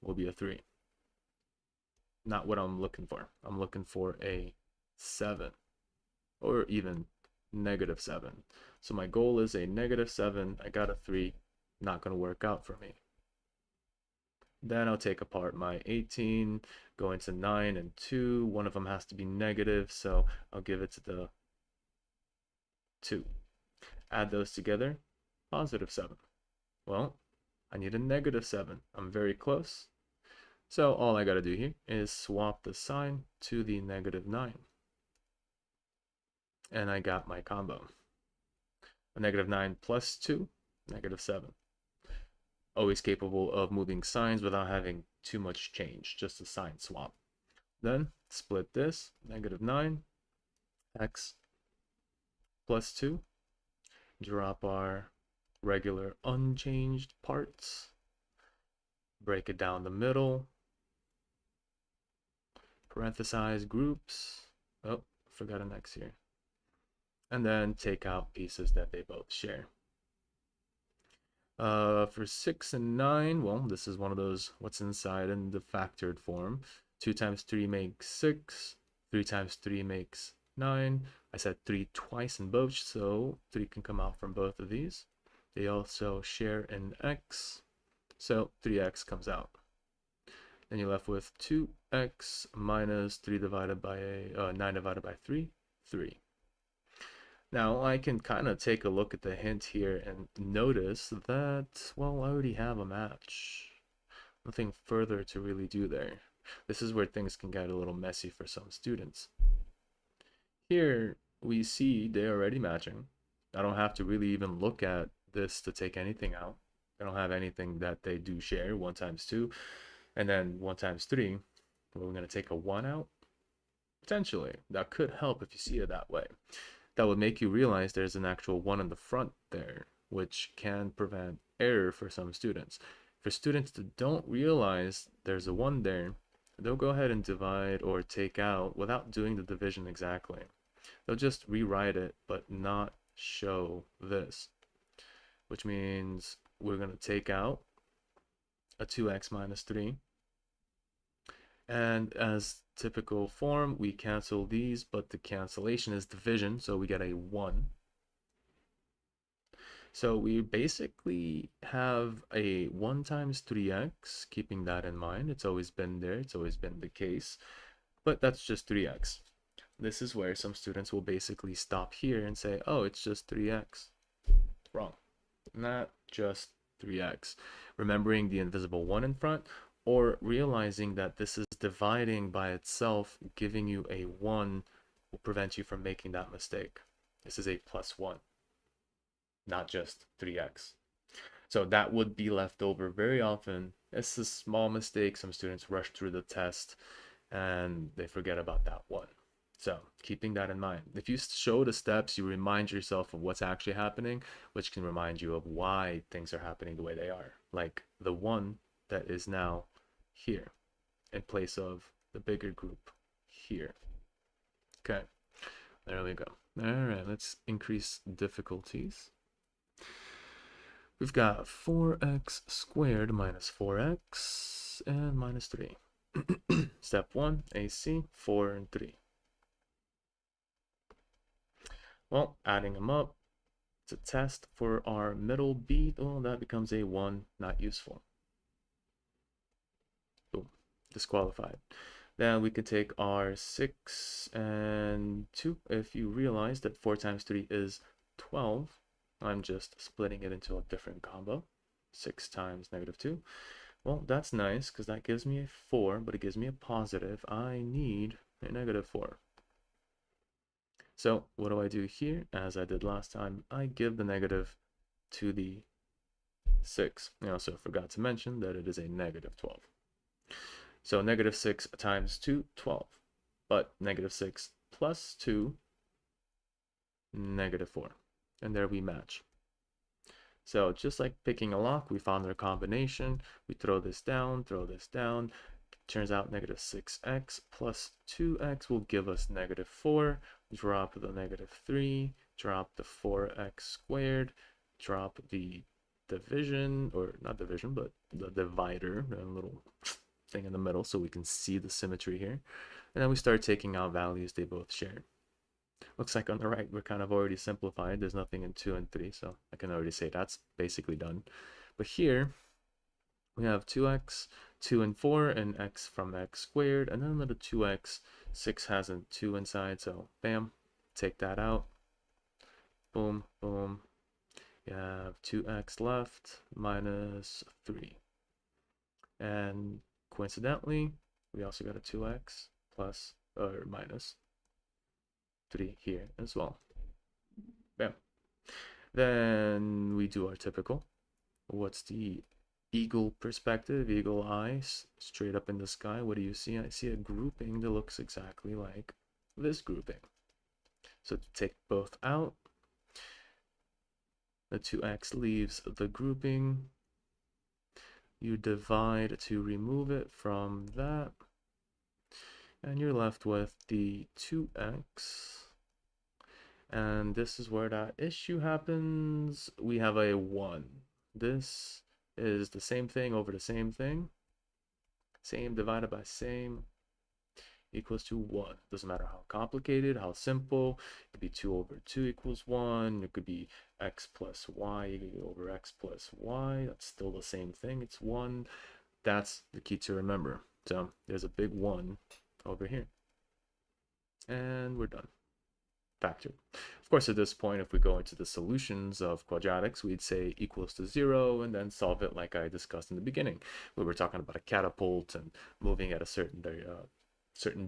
Speaker 1: will be a 3. Not what I'm looking for. I'm looking for a 7 or even -7. So my goal is a -7. I got a 3. Not going to work out for me. Then I'll take apart my 18, go into 9 and 2. One of them has to be negative, so I'll give it to the 2. Add those together, +7. Well, I need a -7. I'm very close. So all I got to do here is swap the sign to the -9. And I got my combo. A -9 plus 2, -7. Always capable of moving signs without having too much change, just a sign swap. Then split this, -9, x plus 2, drop our regular unchanged parts, break it down the middle, parenthesize groups, oh, forgot an x here, and then take out pieces that they both share. For 6 and 9, well, this is one of those what's inside in the factored form. 2 times 3 makes 6, 3 times 3 makes 9. I said 3 twice in both, so 3 can come out from both of these. They also share an x, so 3x comes out. Then you're left with 2x minus 3 divided by 9 divided by 3, 3. Now I can kind of take a look at the hint here and notice that, well, I already have a match. Nothing further to really do there. This is where things can get a little messy for some students. Here we see they're already matching. I don't have to really even look at this to take anything out. I don't have anything that they do share, 1 times 2, and then 1 times 3. We're going to take a 1 out? Potentially. That could help if you see it that way. That would make you realize there's an actual 1 in the front there, which can prevent error for some students. For students that don't realize there's a 1 there, they'll go ahead and divide or take out without doing the division exactly. They'll just rewrite it, but not show this, which means we're going to take out a 2x minus 3. And as typical form, we cancel these, but the cancellation is division, so we get a 1. So we basically have a 1 times 3x, keeping that in mind. It's always been there, it's always been the case, but that's just 3x. This is where some students will basically stop here and say, oh, it's just 3x. Wrong. Not just 3x. Remembering the invisible 1 in front, or realizing that this is dividing by itself, giving you a 1 will prevent you from making that mistake. This is a plus 1, not just 3x. So that would be left over very often. It's a small mistake. Some students rush through the test and they forget about that 1. So keeping that in mind, if you show the steps, you remind yourself of what's actually happening, which can remind you of why things are happening the way they are. Like the 1 that is now here in place of the bigger group here. Okay, there we go. All right, let's increase difficulties. We've got 4x squared minus 4x and minus 3. Step 1, AC, 4 and 3. Well, adding them up, it's a test for our middle beat. Well, that becomes a 1, not useful. Boom, disqualified. Then we could take our 6 and 2. If you realize that 4 times 3 is 12, I'm just splitting it into a different combo. 6 times -2. Well, that's nice because that gives me a 4, but it gives me a positive. I need a -4. So what do I do here? As I did last time, I give the negative to the 6. I also forgot to mention that it is a -12. So -6 times 2, 12. But -6 plus 2, -4. And there we match. So just like picking a lock, we found our combination. We throw this down, throw this down. Turns out -6x plus 2x will give us -4. Drop the -3, drop the 4x squared, drop the division, or not division, but the divider, a little thing in the middle so we can see the symmetry here. And then we start taking out values they both share. Looks like on the right we're kind of already simplified. There's nothing in 2 and 3, so I can already say that's basically done. But here we have 2x, 2 and 4, and x from x squared, and then another 2x. 6 has a 2 inside, so bam, take that out. Boom, boom. You have 2x left minus 3. And coincidentally, we also got a 2x plus or minus 3 here as well. Bam. Then we do our typical. What's the eagle perspective, eagle eyes, straight up in the sky? What do you see? I see a grouping that looks exactly like this grouping. So to take both out, the 2x leaves the grouping. You divide to remove it from that. And you're left with the 2x. And this is where that issue happens. We have a 1. This is the same thing over the same thing. Same divided by same equals to 1. Doesn't matter how complicated, how simple. It could be 2 over 2 equals 1. It could be x plus y over x plus y. That's still the same thing. It's 1. That's the key to remember. So there's a big 1 over here. And we're done. Factor. Of course, at this point, if we go into the solutions of quadratics, we'd say equals to 0 and then solve it like I discussed in the beginning. We were talking about a catapult and moving at a certain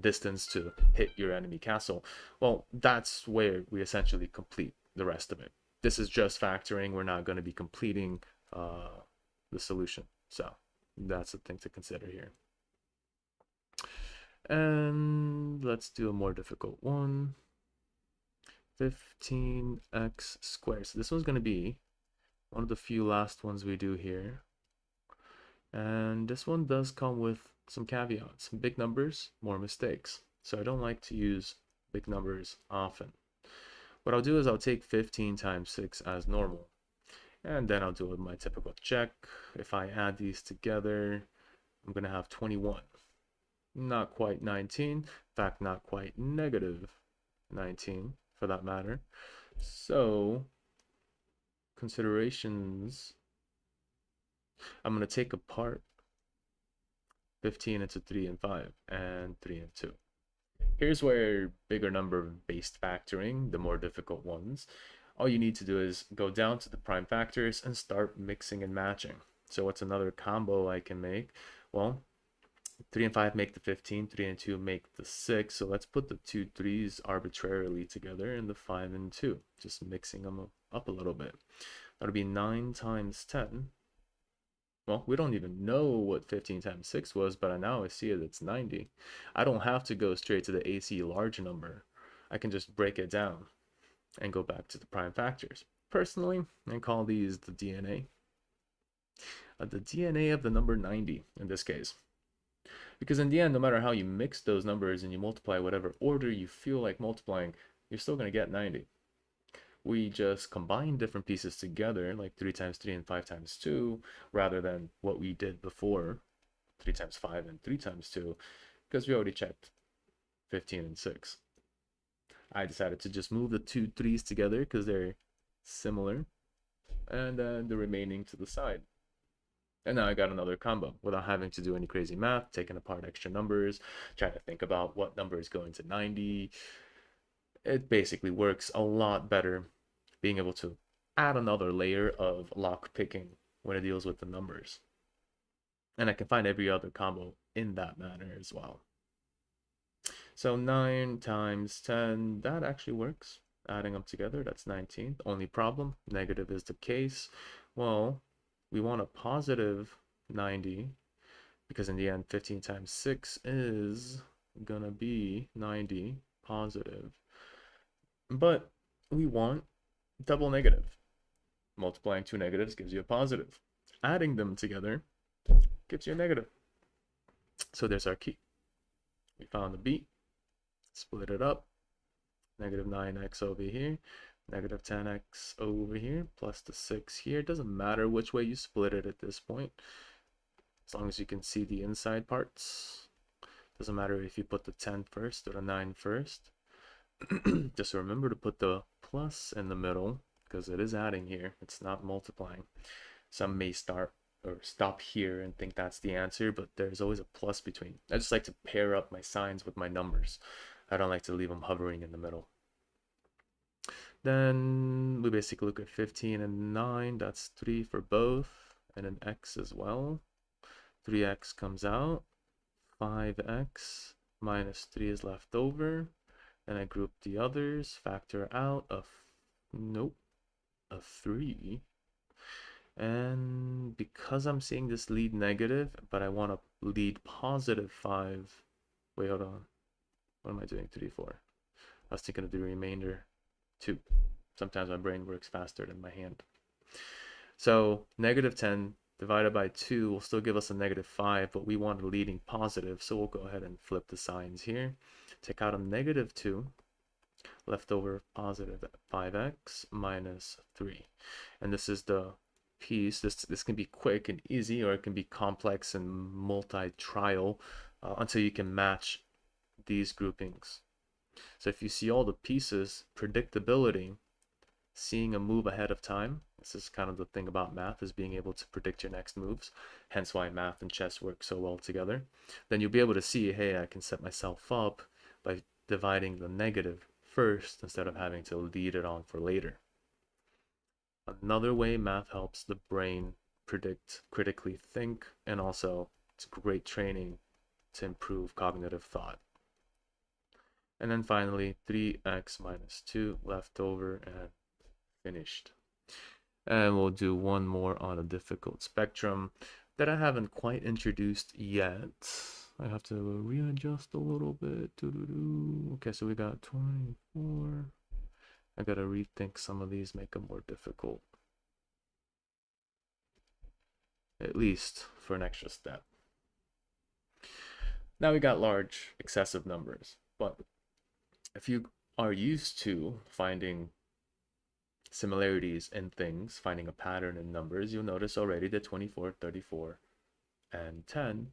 Speaker 1: distance to hit your enemy castle. Well, that's where we essentially complete the rest of it. This is just factoring. We're not going to be completing the solution. So that's the thing to consider here. And let's do a more difficult one. 15x squared. So this one's going to be one of the few last ones we do here. And this one does come with some caveats. Big numbers, more mistakes. So I don't like to use big numbers often. What I'll do is I'll take 15 times 6 as normal. And then I'll do my typical check. If I add these together, I'm going to have 21. Not quite 19. In fact, not quite negative 19. For that matter. So considerations, I'm going to take apart 15 into 3 and 5 and 3 and 2. Here's where bigger number based factoring, the more difficult ones, all you need to do is go down to the prime factors and start mixing and matching. So what's another combo I can make? Well, 3 and 5 make the 15, 3 and 2 make the 6. So let's put the 2 3s arbitrarily together and the 5 and 2, just mixing them up a little bit. That'll be 9 times 10. Well, we don't even know what 15 times 6 was, but now I see it, it's 90. I don't have to go straight to the AC large number. I can just break it down and go back to the prime factors. Personally, I call these the DNA. The DNA of the number 90 in this case. Because in the end, no matter how you mix those numbers and you multiply whatever order you feel like multiplying, you're still going to get 90. We just combine different pieces together, like 3 times 3 and 5 times 2, rather than what we did before, 3 times 5 and 3 times 2, because we already checked 15 and 6. I decided to just move the 2 3s together because they're similar, and then the remaining to the side. And now I got another combo without having to do any crazy math, taking apart extra numbers, trying to think about what number is going to 90. It basically works a lot better being able to add another layer of lock picking when it deals with the numbers. And I can find every other combo in that manner as well. So 9 times 10, that actually works. Adding them together, that's 19. The only problem, negative is the case. Well, we want a positive 90 because in the end 15 times 6 is gonna be 90 positive, but we want double negative. Multiplying two negatives gives you a positive, adding them together gives you a negative. So there's our key. We found the b, split it up, negative 9x over here, negative 10x over here, plus the 6 here. It doesn't matter which way you split it at this point, as long as you can see the inside parts. Doesn't matter if you put the 10 first or the 9 first. Just remember to put the plus in the middle, because it is adding here, it's not multiplying. Some may start or stop here and think that's the answer, but there's always a plus between. I just like to pair up my signs with my numbers. I don't like to leave them hovering in the middle. Then we basically look at 15 and 9, that's 3 for both, and an x as well. 3x comes out, 5x minus 3 is left over. And I group the others, factor out a, nope, a 3. And because I'm seeing this lead negative, but I want to lead positive 5. Wait, hold on. What am I doing 3 for? I was thinking of the remainder 2. Sometimes my brain works faster than my hand. So negative 10 divided by 2 will still give us a negative 5, but we want a leading positive, so we'll go ahead and flip the signs here. Take out a negative 2, left over positive 5x minus 3. And this is the piece. This can be quick and easy, or it can be complex and multi-trial until you can match these groupings. So if you see all the pieces, predictability, seeing a move ahead of time, this is kind of the thing about math, is being able to predict your next moves, hence why math and chess work so well together. Then you'll be able to see, hey, I can set myself up by dividing the negative first instead of having to lead it on for later. Another way math helps the brain predict, critically think, and also it's great training to improve cognitive thought. And then finally, 3x minus 2 left over and finished. And we'll do one more on a difficult spectrum that I haven't quite introduced yet. I have to readjust a little bit. Okay, so we got 24. I gotta rethink some of these, make them more difficult. At least for an extra step. Now we got large, excessive numbers, but if you are used to finding similarities in things, finding a pattern in numbers, you'll notice already that 24, 34, and 10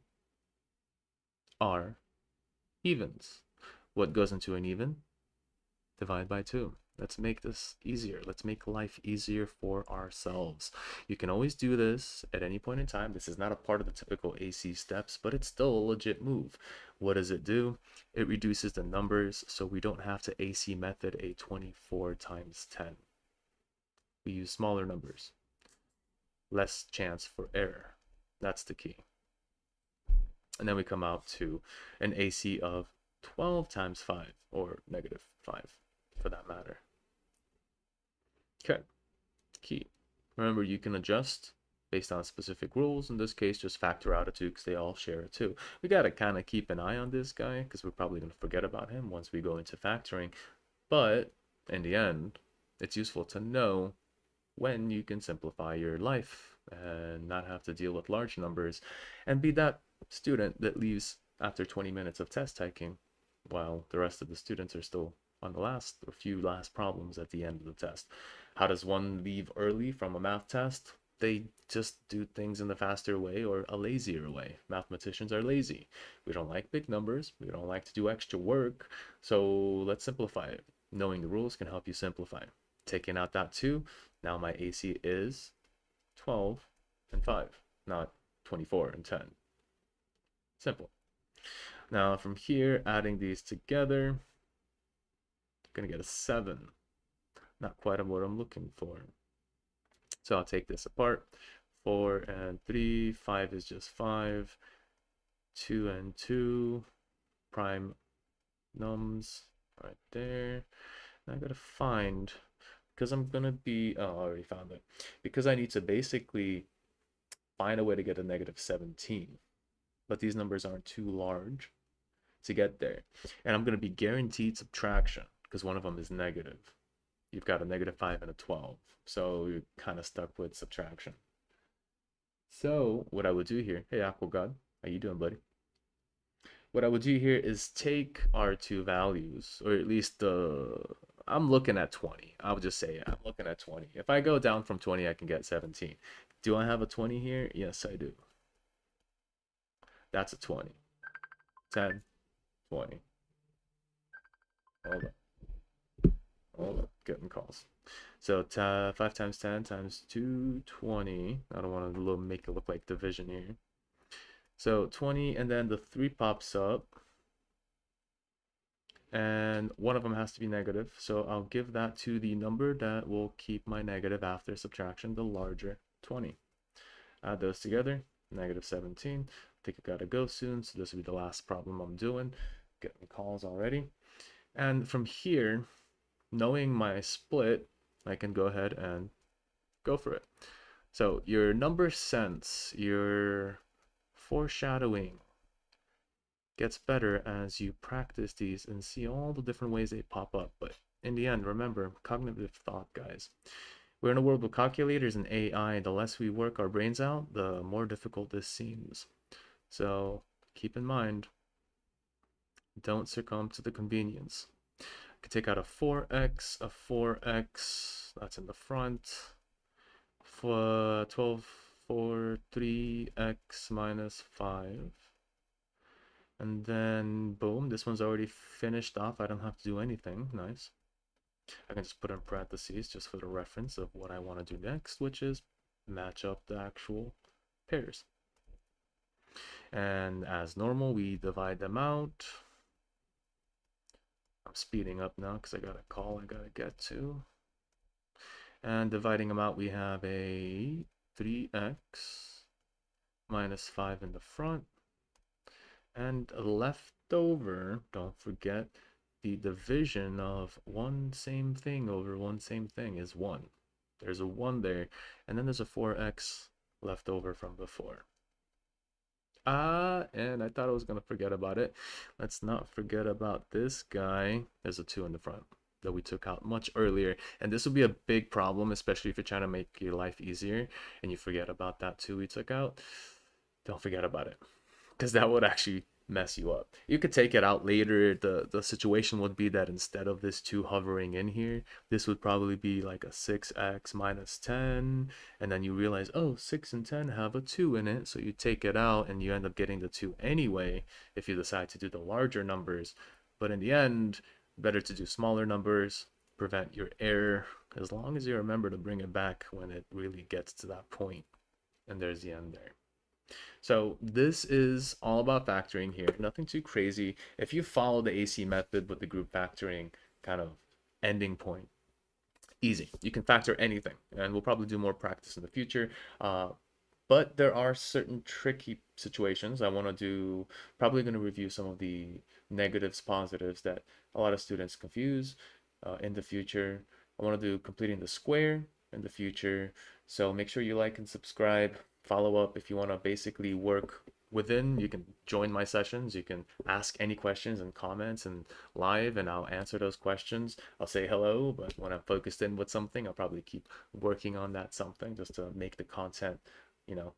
Speaker 1: are evens. What goes into an even? Divide by 2. Let's make this easier. Let's make life easier for ourselves. You can always do this at any point in time. This is not a part of the typical AC steps, but it's still a legit move. What does it do? It reduces the numbers, so we don't have to AC method a 24 times 10. We use smaller numbers. Less chance for error. That's the key. And then we come out to an AC of 12 times 5, or negative 5 for that matter. Okay, key. Remember, you can adjust based on specific rules. In this case, just factor out a 2 because they all share a 2. We got to kind of keep an eye on this guy because we're probably going to forget about him once we go into factoring. But in the end, it's useful to know when you can simplify your life and not have to deal with large numbers and be that student that leaves after 20 minutes of test taking while the rest of the students are still on the last or few last problems at the end of the test. How does one leave early from a math test? They just do things in the faster way or a lazier way. Mathematicians are lazy. We don't like big numbers. We don't like to do extra work. So let's simplify it. Knowing the rules can help you simplify. Taking out that 2, now my AC is 12 and 5, not 24 and 10. Simple. Now from here, adding these together, I'm gonna get a 7. Not quite what I'm looking for. So I'll take this apart. 4 and 3, 5 is just 5. 2 and 2, prime nums right there. And I gotta find, because I'm gonna be, oh, I already found it. Because I need to basically find a way to get a negative 17. But these numbers aren't too large to get there. And I'm gonna be guaranteed subtraction because one of them is negative. You've got a negative 5 and a 12. So you're kind of stuck with subtraction. So what I would do here, hey Aqua God, how you doing, buddy? What I would do here is take our 2 values, or at least I'm looking at 20. I would just say I'm looking at 20. If I go down from 20, I can get 17. Do I have a 20 here? Yes, I do. That's a 20. 10, 20. Hold up. Hold up. Getting calls. So 5 times 10 times 2, 20. I don't want to make it look like division here. So 20, and then the 3 pops up. And one of them has to be negative. So I'll give that to the number that will keep my negative after subtraction, the larger 20. Add those together, negative 17. think I gotta go soon, so this will be the last problem I'm doing. Getting calls already. And from here, knowing my split, I can go ahead and go for it. So your number sense, your foreshadowing gets better as you practice these and see all the different ways they pop up. But in the end, remember, cognitive thought, guys. We're in a world with calculators and AI. The less we work our brains out, the more difficult this seems. So keep in mind, don't succumb to the convenience. I could take out a 4x, that's in the front. For 12, 4, 3x minus 5. And then, boom, this one's already finished off. I don't have to do anything. Nice. I can just put in parentheses just for the reference of what I want to do next, which is match up the actual pairs. And as normal, we divide them out. I'm speeding up now because I got a call I got to get to. And dividing them out, we have a 3x minus 5 in the front. And left over, don't forget, the division of one same thing over one same thing is 1. There's a 1 there, and then there's a 4x left over from before. And I thought I was going to forget about it. Let's not forget about this guy. There's a 2 in the front that we took out much earlier, and this will be a big problem, especially if you're trying to make your life easier and you forget about that 2 we took out. Don't forget about it, because that would actually mess you up. You could take it out later. The situation would be that instead of this 2 hovering in here, this would probably be like a 6x minus 10, and then you realize, oh, 6 and 10 have a 2 in it, so you take it out and you end up getting the 2 anyway if you decide to do the larger numbers. But in the end, better to do smaller numbers, prevent your error, as long as you remember to bring it back when it really gets to that point. And there's the end there. So this is all about factoring here, nothing too crazy. If you follow the AC method with the group factoring kind of ending point, easy. You can factor anything, and we'll probably do more practice in the future. But there are certain tricky situations. I want to do, probably going to review some of the negatives, positives that a lot of students confuse in the future. I want to do completing the square in the future. So make sure you like and subscribe. Follow up if you want to basically work within. You can join my sessions. You can ask any questions and comments and live, and I'll answer those questions. I'll say hello, but when I'm focused in with something, I'll probably keep working on that something just to make the content, you know,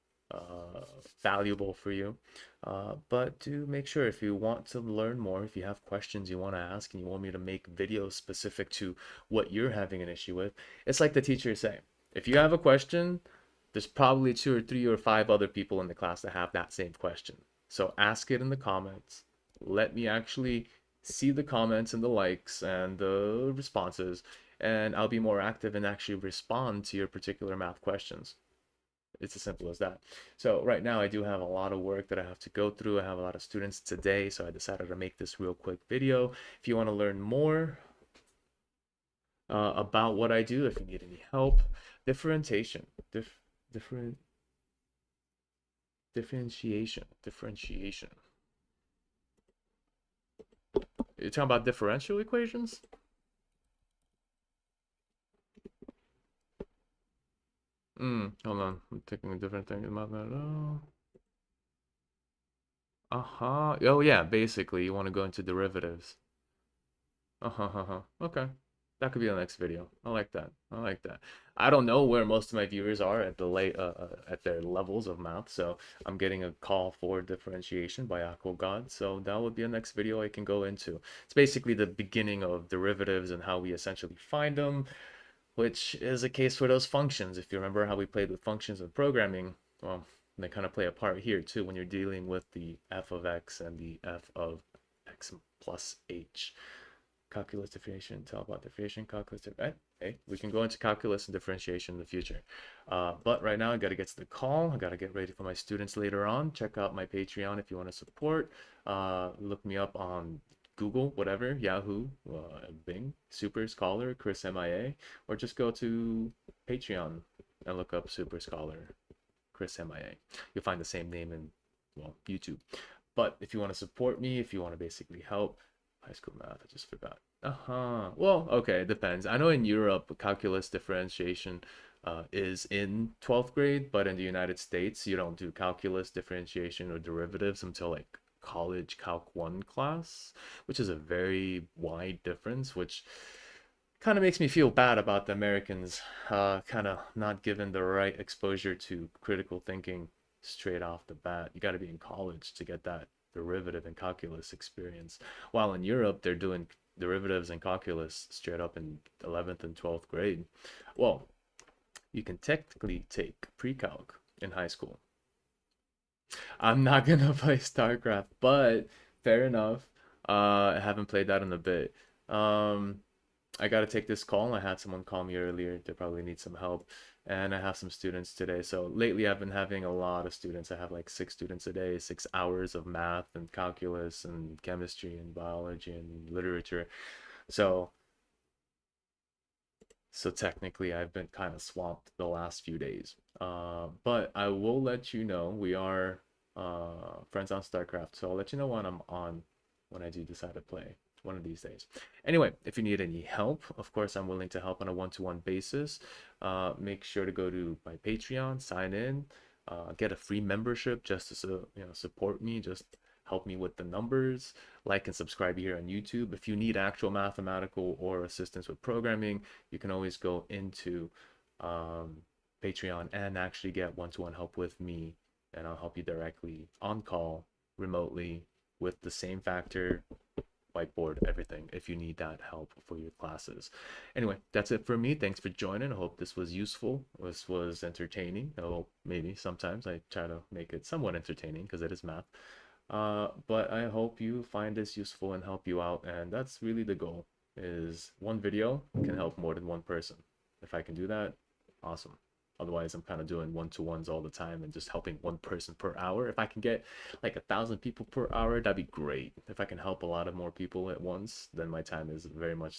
Speaker 1: valuable for you. But do make sure, if you want to learn more, if you have questions you want to ask and you want me to make videos specific to what you're having an issue with, it's like the teacher say, if you have a question, there's probably 2 or 3 or 5 other people in the class that have that same question. So ask it in the comments. Let me actually see the comments and the likes and the responses, and I'll be more active and actually respond to your particular math questions. It's as simple as that. So right now I do have a lot of work that I have to go through. I have a lot of students today, so I decided to make this real quick video. If you want to learn more about what I do, if you need any help, differentiation, differentiation. You're talking about differential equations? Hold on. I'm taking a different thing about that. Oh. Oh yeah, basically you want to go into derivatives. Okay. That could be the next video. I like that. I like that. I don't know where most of my viewers are at the at their levels of math, so I'm getting a call for differentiation by Aqua God. So that would be a next video I can go into. It's basically the beginning of derivatives and how we essentially find them, which is a case for those functions. If you remember how we played with functions in programming, well, they kind of play a part here too when you're dealing with the f of x and the f of x plus h. Calculus, differentiation, tell about differentiation, calculus, hey, we can go into calculus and differentiation in the future. But right now I got to get to the call. I got to get ready for my students later on. Check out my Patreon if you want to support. Look me up on Google, whatever, Yahoo, Bing, Super Scholar, ChrisMIA, or just go to Patreon and look up Super Scholar, ChrisMIA. You'll find the same name in well, YouTube. But if you want to support me, if you want to basically help, high school math, I just forgot. Uh-huh. Well, okay, it depends. I know in Europe, calculus differentiation is in 12th grade, but in the United States, you don't do calculus differentiation or derivatives until like college Calc 1 class, which is a very wide difference, which kind of makes me feel bad about the Americans kind of not given the right exposure to critical thinking straight off the bat. You got to be in college to get that derivative and calculus experience. While in Europe, they're doing derivatives and calculus straight up in 11th and 12th grade. Well, you can technically take pre-calc in high school. I'm not gonna play StarCraft, but fair enough. I haven't played that in a bit. Um, I gotta take this call. I had someone call me earlier. They probably need some help. And I have some students today. So lately I've been having a lot of students. I have like 6 students a day, 6 hours of math and calculus and chemistry and biology and literature. So so technically I've been kind of swamped the last few days. But I will let you know we are friends on StarCraft. So I'll let you know when I'm on when I do decide to play one of these days. Anyway, if you need any help, of course, I'm willing to help on a one-to-one basis. Make sure to go to my Patreon, sign in, get a free membership just to support me, just help me with the numbers. Like and subscribe here on YouTube. If you need actual mathematical or assistance with programming, you can always go into um, Patreon and actually get one-to-one help with me, and I'll help you directly on call, remotely, with the same factor, whiteboard, everything, if you need that help for your classes. Anyway, that's it for me. Thanks for joining. I hope this was useful. This was entertaining. Oh, maybe sometimes I try to make it somewhat entertaining because it is math. But I hope you find this useful and help you out. And that's really the goal, is one video can help more than one person. If I can do that, awesome. Otherwise, I'm kind of doing one-to-ones all the time and just helping one person per hour. If I can get like 1,000 people per hour, that'd be great. If I can help a lot of more people at once, then my time is very much